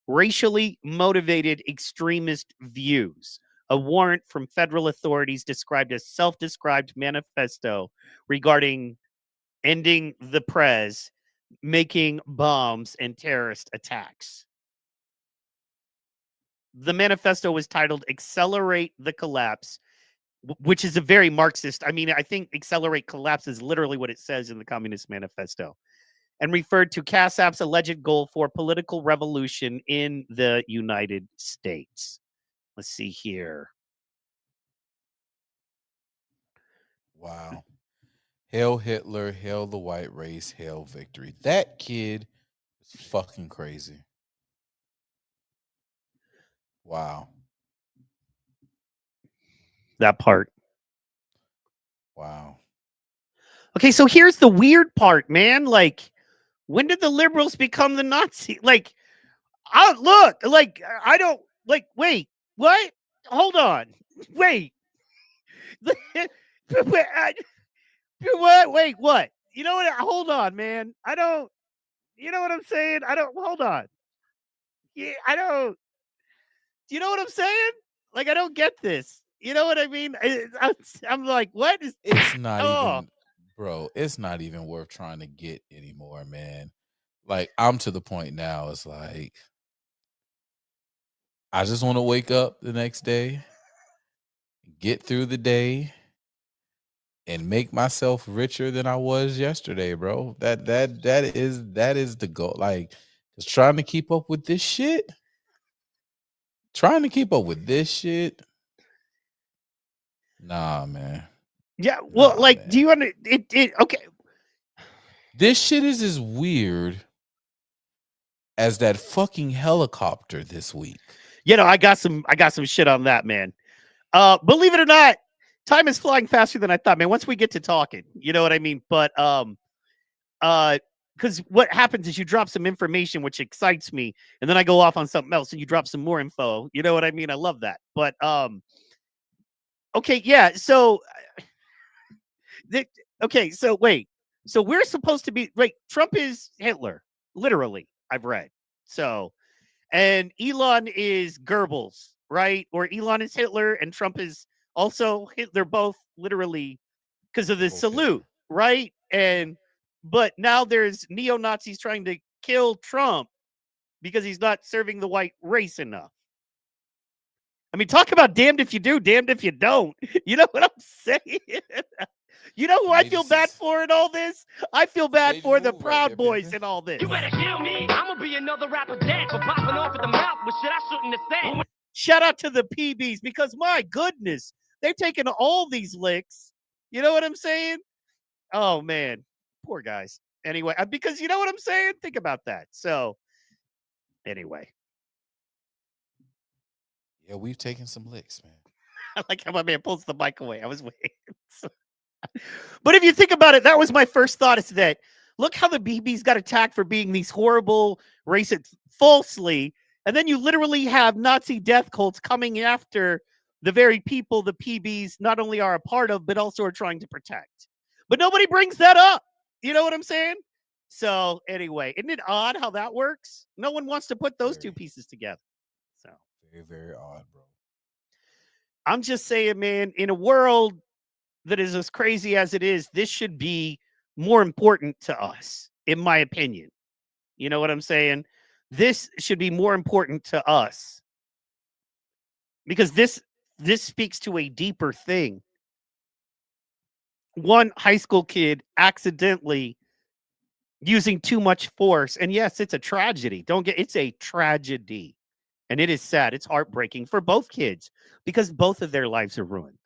S2: racially motivated extremist views. A warrant from federal authorities described as self-described manifesto regarding ending the Prez, making bombs and terrorist attacks. The manifesto was titled Accelerate the Collapse, which is a very Marxist. I mean, I think accelerate collapse is literally what it says in the Communist Manifesto, and referred to Kasap's alleged goal for political revolution in the United States. Let's see here.
S1: Wow. Hail Hitler, hail the white race, hail victory. That kid is fucking crazy. Wow.
S2: That part.
S1: Wow.
S2: Okay, so here's the weird part, man. Like, when did the liberals become the Nazi? Like, I don't, wait, what? Hold on. Wait. What? Wait, what? You know what? Hold on, man. I don't, you know what I'm saying? Hold on. Yeah, do you know what I'm saying? Like, I don't get this. You know what I mean? I'm like, what is?
S1: It's not even, bro. It's not even worth trying to get anymore, man. Like, I'm to the point now. It's like, I just want to wake up the next day, get through the day, and make myself richer than I was yesterday, bro. That is the goal. Like, just trying to keep up with this shit. Nah, man.
S2: Yeah, well, do you want it? Okay.
S1: This shit is as weird as that fucking helicopter this week.
S2: You know, I got some shit on that, man. Believe it or not, time is flying faster than I thought, man. Once we get to talking, you know what I mean? But because what happens is you drop some information which excites me, and then I go off on something else, and you drop some more info. You know what I mean? I love that. But okay, yeah. So, okay, so wait. So we're supposed to be Trump is Hitler, literally. I've read so, and Elon is Goebbels, right? Or Elon is Hitler, and Trump is also Hitler. They're both literally because of the salute, right? And but now there's neo-Nazis trying to kill Trump because he's not serving the white race enough. I mean, talk about damned if you do, damned if you don't. You know what I'm saying? You know who I feel bad for in all this? I feel bad for the Proud Boys in all this.
S7: You better kill me. I'm gonna be another rapper dead for popping off at the mouth with shit I shouldn't have said.
S2: Shout out to the PBs because my goodness, they're taking all these licks. You know what I'm saying? Oh man, poor guys. Anyway, because you know what I'm saying? Think about that. So, anyway.
S1: Yeah, we've taken some licks, man.
S2: I like how my man pulls the mic away. I was waiting. But if you think about it, that was my first thought is that look how the BBs got attacked for being these horrible racists falsely. And then you literally have Nazi death cults coming after the very people the PBs not only are a part of, but also are trying to protect. But nobody brings that up. You know what I'm saying? So anyway, isn't it odd how that works? No one wants to put those two pieces together. So
S1: very, very odd, bro.
S2: I'm just saying, man, in a world that is as crazy as it is, this should be more important to us, in my opinion. You know what I'm saying? This should be more important to us because this speaks to a deeper thing. One high school kid accidentally using too much force, and yes, it's a tragedy. It's a tragedy, and it is sad. It's heartbreaking for both kids because both of their lives are ruined.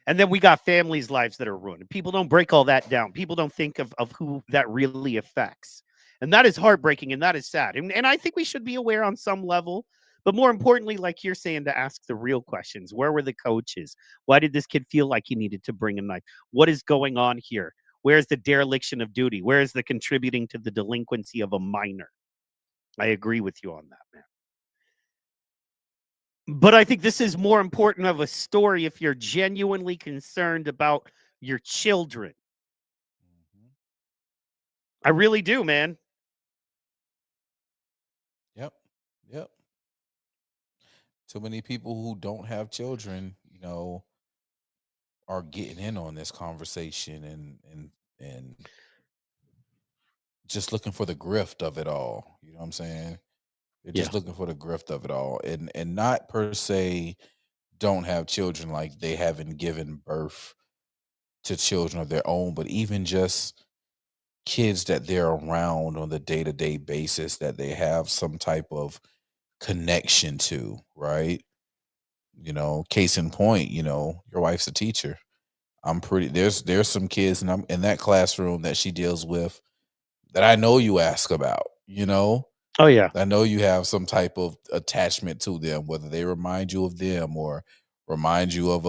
S2: And then we got families' lives that are ruined. People don't break all that down. People don't think of who that really affects. And that is heartbreaking and that is sad. And I think we should be aware on some level. But more importantly, like you're saying, to ask the real questions. Where were the coaches? Why did this kid feel like he needed to bring a knife? What is going on here? Where's the dereliction of duty? Where is the contributing to the delinquency of a minor? I agree with you on that, man. But I think this is more important of a story if you're genuinely concerned about your children. I really do, man.
S1: Yep. Too many people who don't have children, you know, are getting in on this conversation and just looking for the grift of it all. You know what I'm saying? They're just looking for the grift of it all. And not per se don't have children like they haven't given birth to children of their own, but even just kids that they're around on the day-to-day basis that they have some type of connection to, right? You know, case in point, you know, your wife's a teacher. There's some kids in that classroom that she deals with that I know you ask about, you know?
S2: Oh yeah.
S1: I know you have some type of attachment to them, whether they remind you of them or remind you of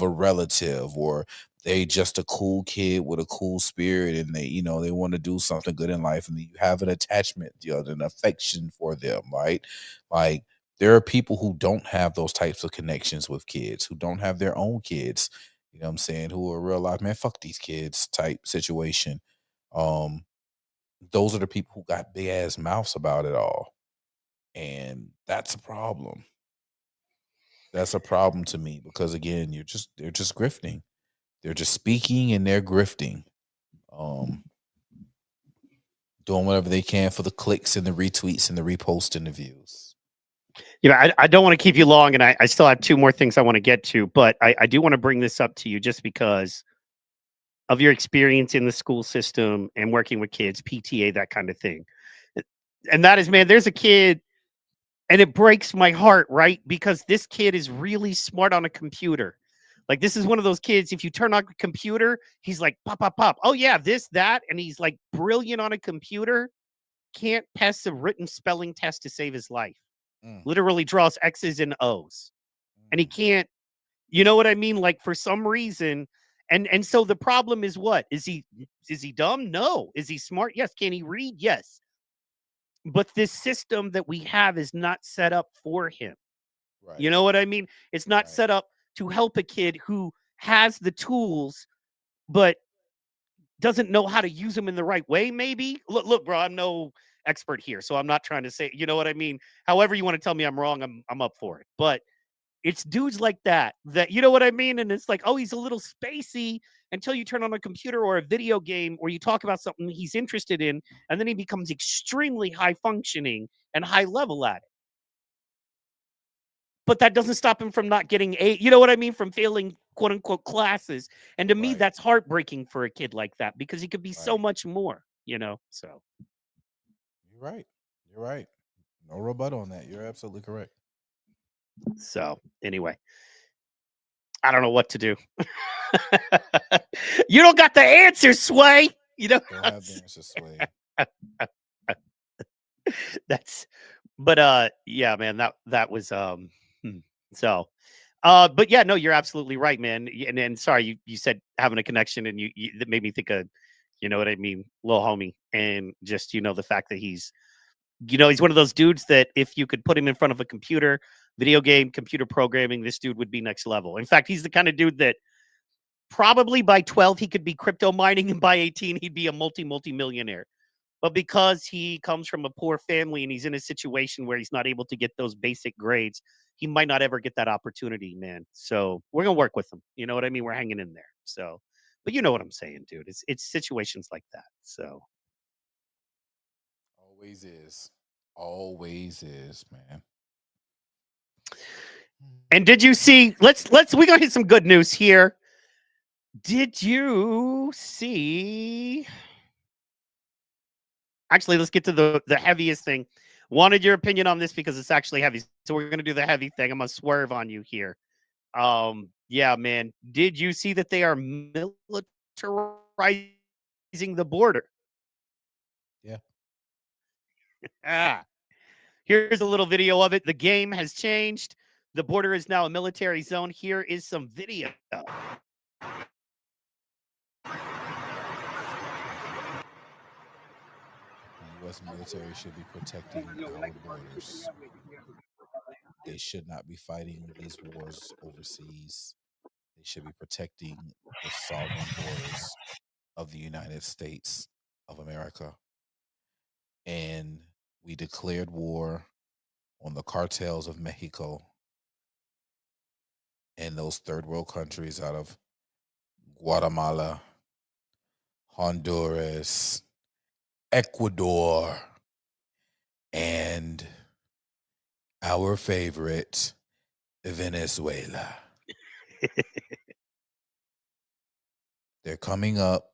S1: a relative, or they just a cool kid with a cool spirit and they, you know, they want to do something good in life and you have an attachment, you know, an affection for them, right? Like there are people who don't have those types of connections with kids, who don't have their own kids, you know what I'm saying, who are real life, man, fuck these kids type situation. Those are the people who got big ass mouths about it all. And that's a problem. That's a problem to me because again, they're just grifting. They're just speaking and they're grifting. Doing whatever they can for the clicks and the retweets and the reposts and the views.
S2: You know, I don't want to keep you long, and I still have two more things I want to get to, but I do want to bring this up to you just because of your experience in the school system and working with kids, PTA, that kind of thing. And that is, man, there's a kid, and it breaks my heart, right? Because this kid is really smart on a computer. Like, this is one of those kids, if you turn on a computer, he's like, pop, pop, pop. Oh, yeah, this, that. And he's like brilliant on a computer. Can't pass a written spelling test to save his life. Literally draws X's and O's. And he can't, you know what I mean? Like, for some reason. And so the problem is what? Is he dumb? No. Is he smart? Yes. Can he read? Yes. But this system that we have is not set up for him. Right. You know what I mean? It's not set up to help a kid who has the tools, but doesn't know how to use them in the right way, maybe. Look, bro, I'm no expert here, so I'm not trying to say, you know what I mean? However you want to tell me I'm wrong, I'm up for it. But it's dudes like that, you know what I mean? And it's like, oh, he's a little spacey until you turn on a computer or a video game or you talk about something he's interested in, and then he becomes extremely high functioning and high level at it. But that doesn't stop him from not getting you know what I mean? From failing quote unquote classes. And to me, that's heartbreaking for a kid like that because he could be so much more, you know? So.
S1: You're right. You're right. No rebuttal on that. You're absolutely correct.
S2: So anyway, I don't know what to do. You don't got the answer, Sway. You don't
S1: have the answer, Sway.
S2: But yeah, man, that was so but yeah, no, you're absolutely right, man. And sorry, you said having a connection and you that made me think of, you know what I mean, little homie, and just, you know, the fact that he's one of those dudes that if you could put him in front of a computer, video game, computer programming, this dude would be next level. In fact, he's the kind of dude that probably by 12 he could be crypto mining, and by 18 he'd be a multi-millionaire. But because he comes from a poor family and he's in a situation where he's not able to get those basic grades, he might not ever get that opportunity, man. So we're going to work with him. You know what I mean? We're hanging in there. So, but you know what I'm saying, dude. It's situations like that. So.
S1: Always is, man.
S2: And did you see, we're going to hit some good news here. Did you see, actually, let's get to the heaviest thing. Wanted your opinion on this because it's actually heavy. So we're going to do the heavy thing. I'm going to swerve on you here. Yeah, man. Did you see that they are militarizing the border? Yeah. Here's a little video of it. The game has changed. The border is now a military zone. Here is some video.
S1: The U.S. military should be protecting our borders. They should not be fighting these wars overseas. They should be protecting the sovereign borders of the United States of America. And we declared war on the cartels of Mexico and those third world countries out of Guatemala, Honduras, Ecuador, and our favorite, Venezuela. They're coming up.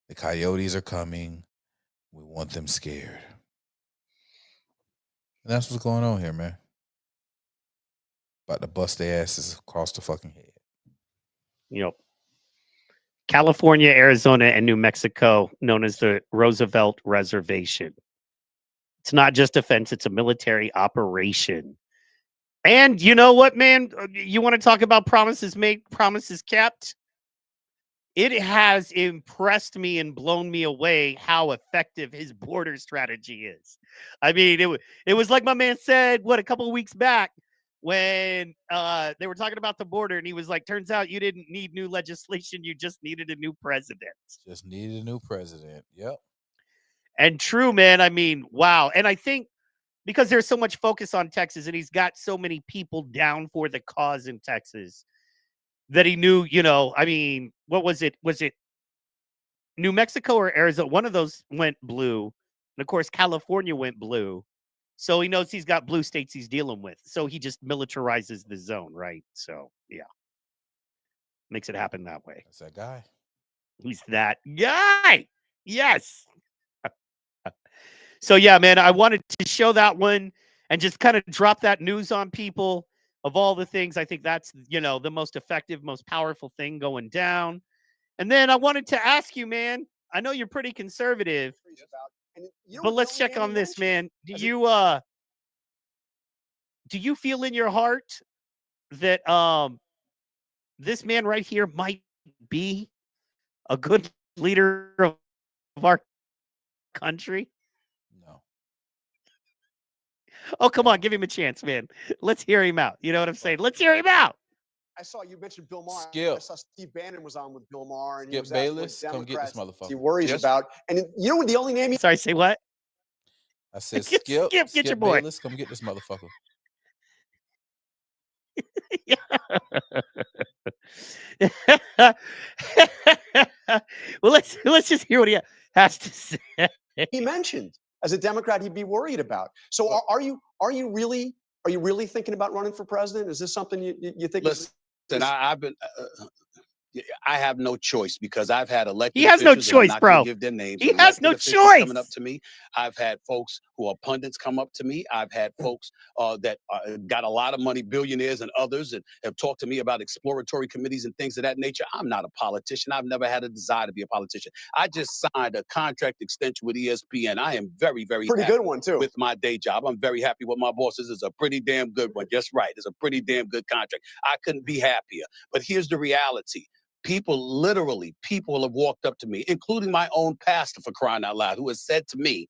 S1: The coyotes are coming. We want them scared. And that's what's going on here, man. About to bust their asses across the fucking head.
S2: Yep. California, Arizona, and New Mexico, known as the Roosevelt Reservation. It's not just defense, it's a military operation. And you know what, man? You want to talk about promises made, promises kept? It has impressed me and blown me away how effective his border strategy is. I mean, it was like my man said, a couple of weeks back when they were talking about the border, and he was like, turns out you didn't need new legislation. You just needed a new president.
S1: Just needed a new president. Yep.
S2: And true, man. I mean, wow. And I think because there's so much focus on Texas and he's got so many people down for the cause in Texas that he knew, I mean, what was it? Was it New Mexico or Arizona? One of those went blue. And of course, California went blue. So he knows he's got blue states he's dealing with. So he just militarizes the zone, right? So, yeah. Makes it happen that way.
S1: That's that guy.
S2: He's that guy. Yes. So, yeah, man, I wanted to show that one and just kind of drop that news on people. of all the things, I think that's, the most effective, most powerful thing going down. And then I wanted to ask you, man, I know you're pretty conservative, but let's check on this, man. Do you feel in your heart that this man right here might be a good leader of our country?
S1: No.
S2: Oh, come on, give him a chance, man. Let's hear him out. You know what I'm saying? Let's hear him out.
S10: I saw you mentioned Bill Maher.
S1: Skip.
S10: I saw Steve Bannon was on with Bill Maher, and
S1: Skip Bayless, come get this motherfucker.
S10: He worries about, and you know what? The only name.
S2: Sorry, say what?
S1: I said, Skip
S2: get your boy.
S1: Bayless, come get this motherfucker. Well, let's just hear what he has to say.
S10: He mentioned as a Democrat he'd be worried about. So are you really thinking about running for president? Is this something you think?
S12: Listen, I've been. I have no choice because I've had elected.
S2: He has no choice, bro.
S12: Give their names.
S2: He has no choice.
S12: Coming up to me, I've had folks who are pundits come up to me. I've had folks that got a lot of money, billionaires and others, and have talked to me about exploratory committees and things of that nature. I'm not a politician. I've never had a desire to be a politician. I just signed a contract extension with ESPN. I am very, very
S10: pretty
S12: happy
S10: good one too
S12: with my day job. I'm very happy with my bosses. It's a pretty damn good one. Just right. It's a pretty damn good contract. I couldn't be happier. But here's the reality. People have walked up to me, including my own pastor, for crying out loud, who has said to me,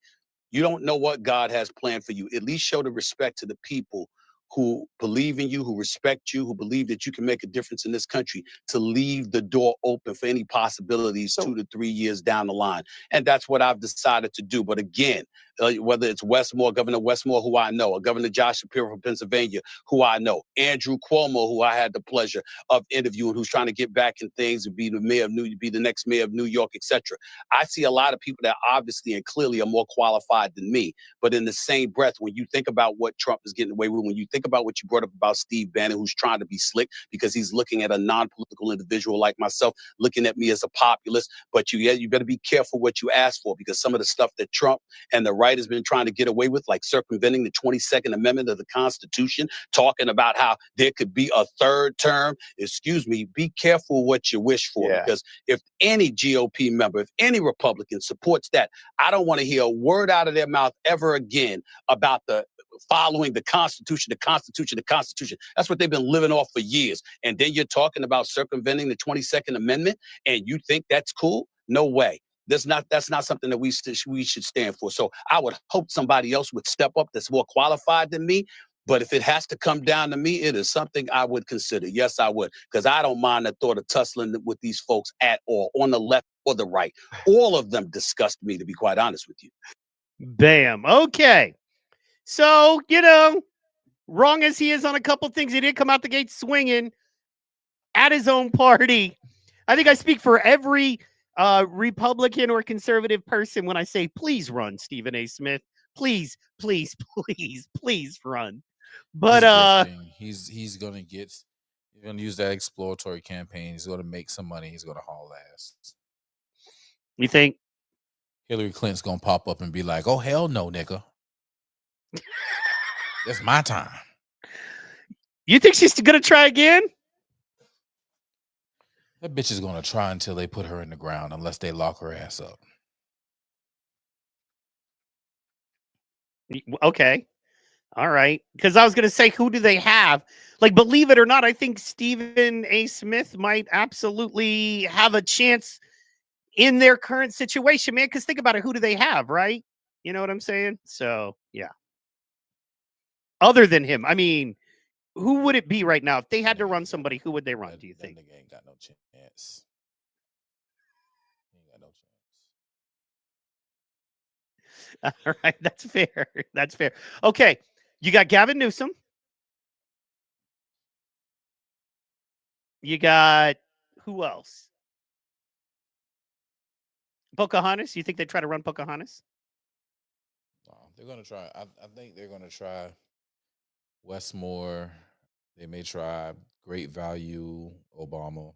S12: you don't know what God has planned for you. At least show the respect to the people who believe in you, who respect you, who believe that you can make a difference in this country, to leave the door open for any possibilities 2 to 3 years down the line. And that's what I've decided to do. But again, whether it's Westmore, Governor Westmore, who I know, or Governor Josh Shapiro from Pennsylvania, who I know, Andrew Cuomo, who I had the pleasure of interviewing, who's trying to get back in things and be the next mayor of New York, etc. I see a lot of people that obviously and clearly are more qualified than me. But in the same breath, when you think about what Trump is getting away with, when you think about what you brought up about Steve Bannon, who's trying to be slick because he's looking at a non-political individual like myself, looking at me as a populist, but you better be careful what you ask for, because some of the stuff that Trump and the right has been trying to get away with, like circumventing the 22nd Amendment of the Constitution, talking about how there could be a third term. Excuse me, be careful what you wish for, because if any GOP member, if any Republican supports that, I don't want to hear a word out of their mouth ever again about the following the Constitution, the Constitution, the Constitution. That's what they've been living off for years. And then you're talking about circumventing the 22nd Amendment, and you think that's cool? No way. That's not something that we should stand for. So I would hope somebody else would step up that's more qualified than me. But if it has to come down to me, it is something I would consider. Yes, I would, because I don't mind the thought of tussling with these folks at all, on the left or the right. All of them disgust me, to be quite honest with you.
S2: Bam. Okay. So, wrong as he is on a couple things, he did come out the gate swinging at his own party. I think I speak for every Republican or conservative person when I say, please run, Stephen A. Smith. Please, please, please, please run. But
S1: he's gonna use that exploratory campaign. He's gonna make some money. He's gonna haul ass.
S2: You think
S1: Hillary Clinton's gonna pop up and be like, "Oh hell no, nigga, it's my time."
S2: You think she's gonna try again?
S1: That bitch is gonna try until they put her in the ground, unless they lock her ass up.
S2: Okay. All right. Because I was going to say, who do they have? Like, believe it or not, I think Stephen A. Smith might absolutely have a chance in their current situation, man. Because think about it. Who do they have, right? You know what I'm saying? So, yeah. Other than him, I mean, who would it be right now? If they had to run somebody, who would they run, do you think?
S1: That nigga ain't got no chance. He ain't got no chance.
S2: All right. That's fair. That's fair. Okay. You got Gavin Newsom. You got who else? Pocahontas. You think they try to run Pocahontas?
S1: No, they're gonna try. I think they're gonna try Westmore. They may try Great Value Obama.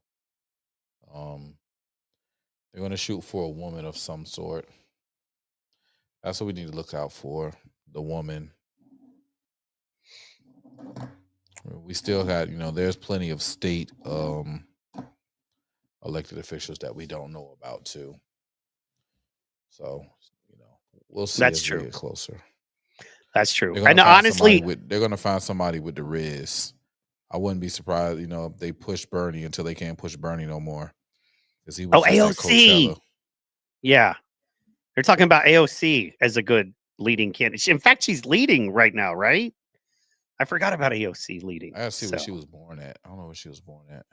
S1: They're gonna shoot for a woman of some sort. That's what we need to look out for. The woman. We still got, there's plenty of state elected officials that we don't know about too. So, we'll see as we get closer.
S2: That's true.
S1: And honestly, they're gonna find somebody with the Riz. I wouldn't be surprised, if they push Bernie until they can't push Bernie no more. Because he was
S2: AOC. Yeah. They're talking about AOC as a good leading candidate. In fact, she's leading right now, right? I forgot about AOC leading.
S1: I gotta see where she was born at. I don't know where she was born at.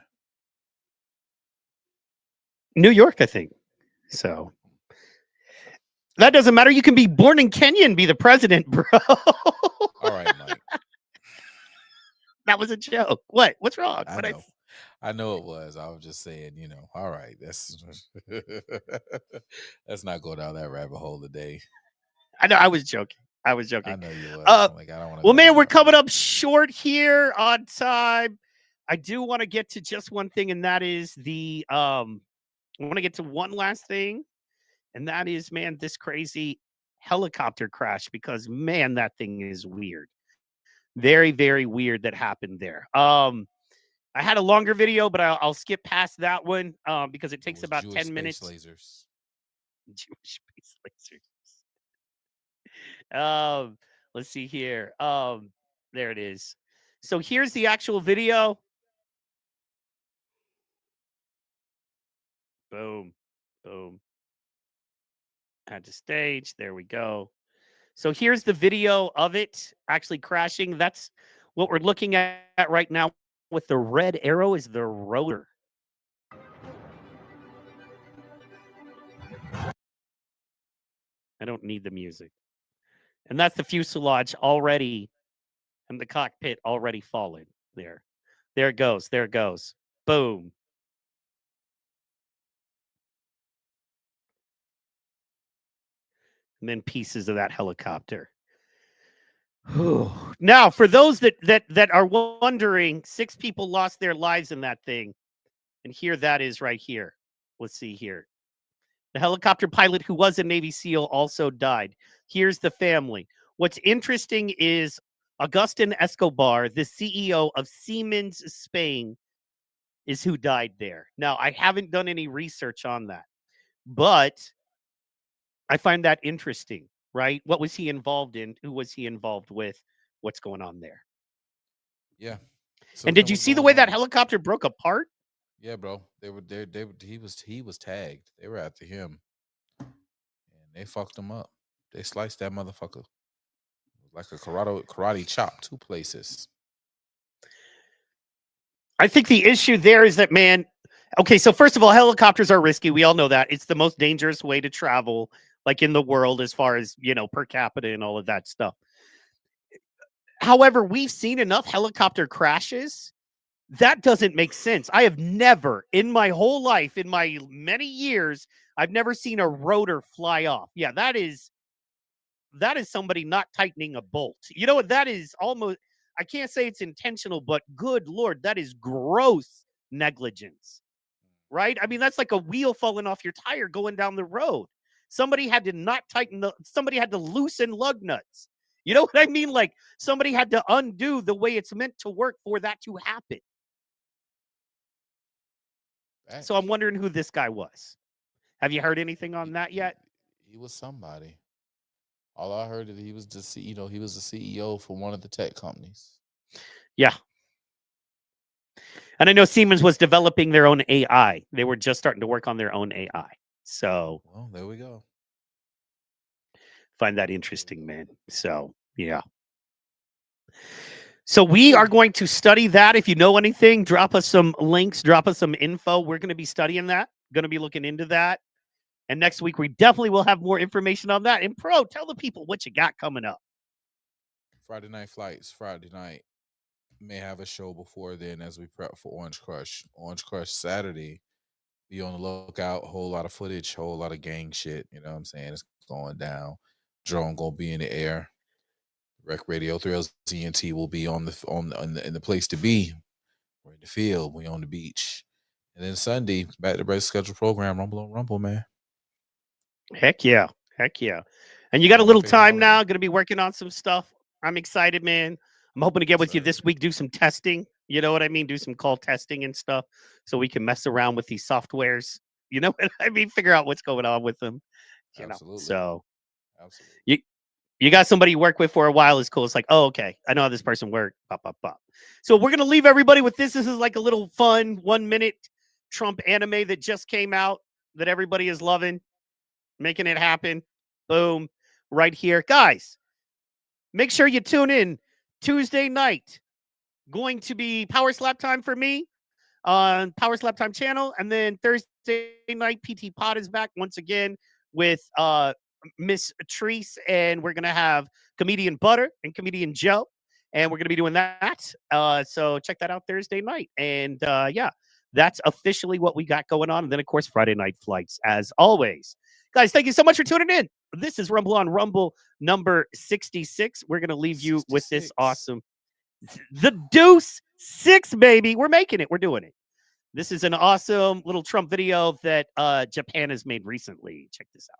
S2: New York, I think. So that doesn't matter. You can be born in Kenya and be the president, bro.
S1: All right, Mike.
S2: That was a joke. What? What's wrong?
S1: I know it was. I was just saying, all right, let's not go down that rabbit hole today.
S2: I know. I was joking. I know
S1: you was. I don't want to.
S2: Well, man, we're coming up short here on time. I do want to get to just one thing, and that is I want to get to one last thing, and that is, man, this crazy helicopter crash, because, man, that thing is weird. Very, very weird that happened there. I had a longer video, but I'll skip past that one because it takes about 10 minutes.
S1: Lasers.
S2: Jewish space lasers. Let's see here. There it is. So here's the actual video. Boom. Boom. Add to stage. There we go. So here's the video of it actually crashing. That's what we're looking at right now. With the red arrow is the rotor. I don't need the music. And that's the fuselage already, and the cockpit already fallen there. There it goes. There it goes. Boom. And then pieces of that helicopter. Now, for those that are wondering, 6 people lost their lives in that thing. And here that is right here. Let's see here. The helicopter pilot, who was a Navy SEAL, also died. Here's the family. What's interesting is Agustin Escobar, the CEO of Siemens Spain, is who died there. Now, I haven't done any research on that, but I find that interesting, right? What was he involved in? Who was he involved with? What's going on there?
S1: Yeah.
S2: And did you see the way that helicopter broke apart?
S1: Yeah, bro. They were there. He was tagged. They were after him, and they fucked him up. They sliced that motherfucker like a karate chop, 2 places.
S2: I think the issue there is that, man. Okay, so first of all, helicopters are risky. We all know that. It's the most dangerous way to travel, like, in the world, as far as, per capita and all of that stuff. However, we've seen enough helicopter crashes. That doesn't make sense. I have never, in my whole life, in my many years, I've never seen a rotor fly off. Yeah, that is somebody not tightening a bolt. You know what? That is almost, I can't say it's intentional, but good Lord, that is gross negligence, right? I mean, that's like a wheel falling off your tire going down the road. Somebody had to not tighten somebody had to loosen lug nuts. You know what I mean? Like, somebody had to undo the way it's meant to work for that to happen. So I'm wondering who this guy was. Have you heard anything on that yet?
S1: He was somebody. All I heard is he was the CEO. He was the CEO for one of the tech companies.
S2: Yeah. And I know Siemens was developing their own AI. They were just starting to work on their own AI. So,
S1: well, there we go.
S2: Find that interesting, man. So, yeah. So we are going to study that. If you know anything, drop us some links, drop us some info. We're going to be studying that, going to be looking into that. And next week, we definitely will have more information on that. And Pro, tell the people what you got coming up.
S1: Friday night flights, Friday night. May have a show before then as we prep for Orange Crush. Orange Crush Saturday. Be on the lookout. Whole lot of footage, whole lot of gang shit. You know what I'm saying? It's going down. Drone gonna be in the air. Rec Radio Thrills TNT will be in the place to be. We're in the field. We on the beach. And then Sunday, back to the scheduled program, Rumble on Rumble, man.
S2: Heck yeah. Heck yeah. And you got a little time now. Going to be working on some stuff. I'm excited, man. I'm hoping to get with you this week, do some testing. You know what I mean? Do some call testing and stuff so we can mess around with these softwares. You know what I mean? Figure out what's going on with them.
S1: Absolutely.
S2: So
S1: absolutely.
S2: You got somebody you work with for a while is cool. It's like, oh, okay, I know how this person works. Pop, pop, pop. So we're going to leave everybody with this. This is like a little fun 1-minute Trump anime that just came out that everybody is loving, making it happen. Boom. Right here. Guys, make sure you tune in Tuesday night. Going to be Power Slap time for me on Power Slap Time channel. And then Thursday night, PT Pod is back once again with Miss Treese, and we're going to have Comedian Butter and Comedian Joe, and we're going to be doing that. So check that out Thursday night. And yeah, that's officially what we got going on. And then, of course, Friday night flights, as always. Guys, thank you so much for tuning in. This is Rumble on Rumble number 66. We're going to leave you with this awesome, the Deuce 6, baby. We're making it. We're doing it. This is an awesome little Trump video that Japan has made recently. Check this out.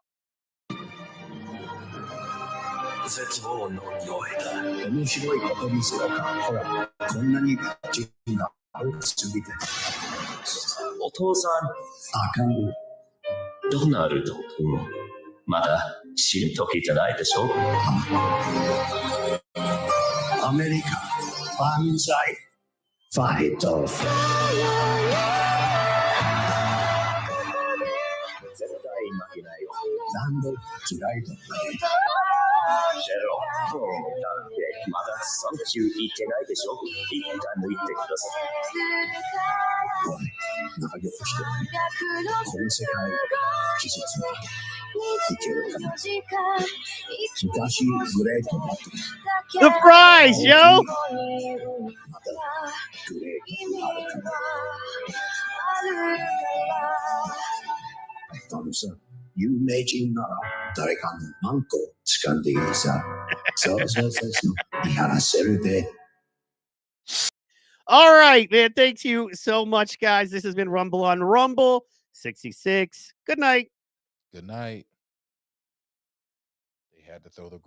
S13: 絶望の匂いだ。面白いことにするか。ほら、こんなに時が多すぎて。お父さん、あかん。ドナルド君、まだ死ぬ時じゃないでしょ。アメリカ、万歳、ファイト。絶対負けないよ。なんで嫌いだ。ゼロ、だってまだ3球いってないでしょ。一回も言ってください。おい、仲良くして。この世界、技術は、いけるかな。昔、グレートだった。
S2: The prize, yo!
S13: また、グレートあるかな。さ、有名人なら誰かのマンコを掴んでいいさ。そうそうそうそう。見放せるで。
S2: All right, man. Thank you so much, guys. This has been Rumble on Rumble 66. Good night.
S1: Good night. They had to throw the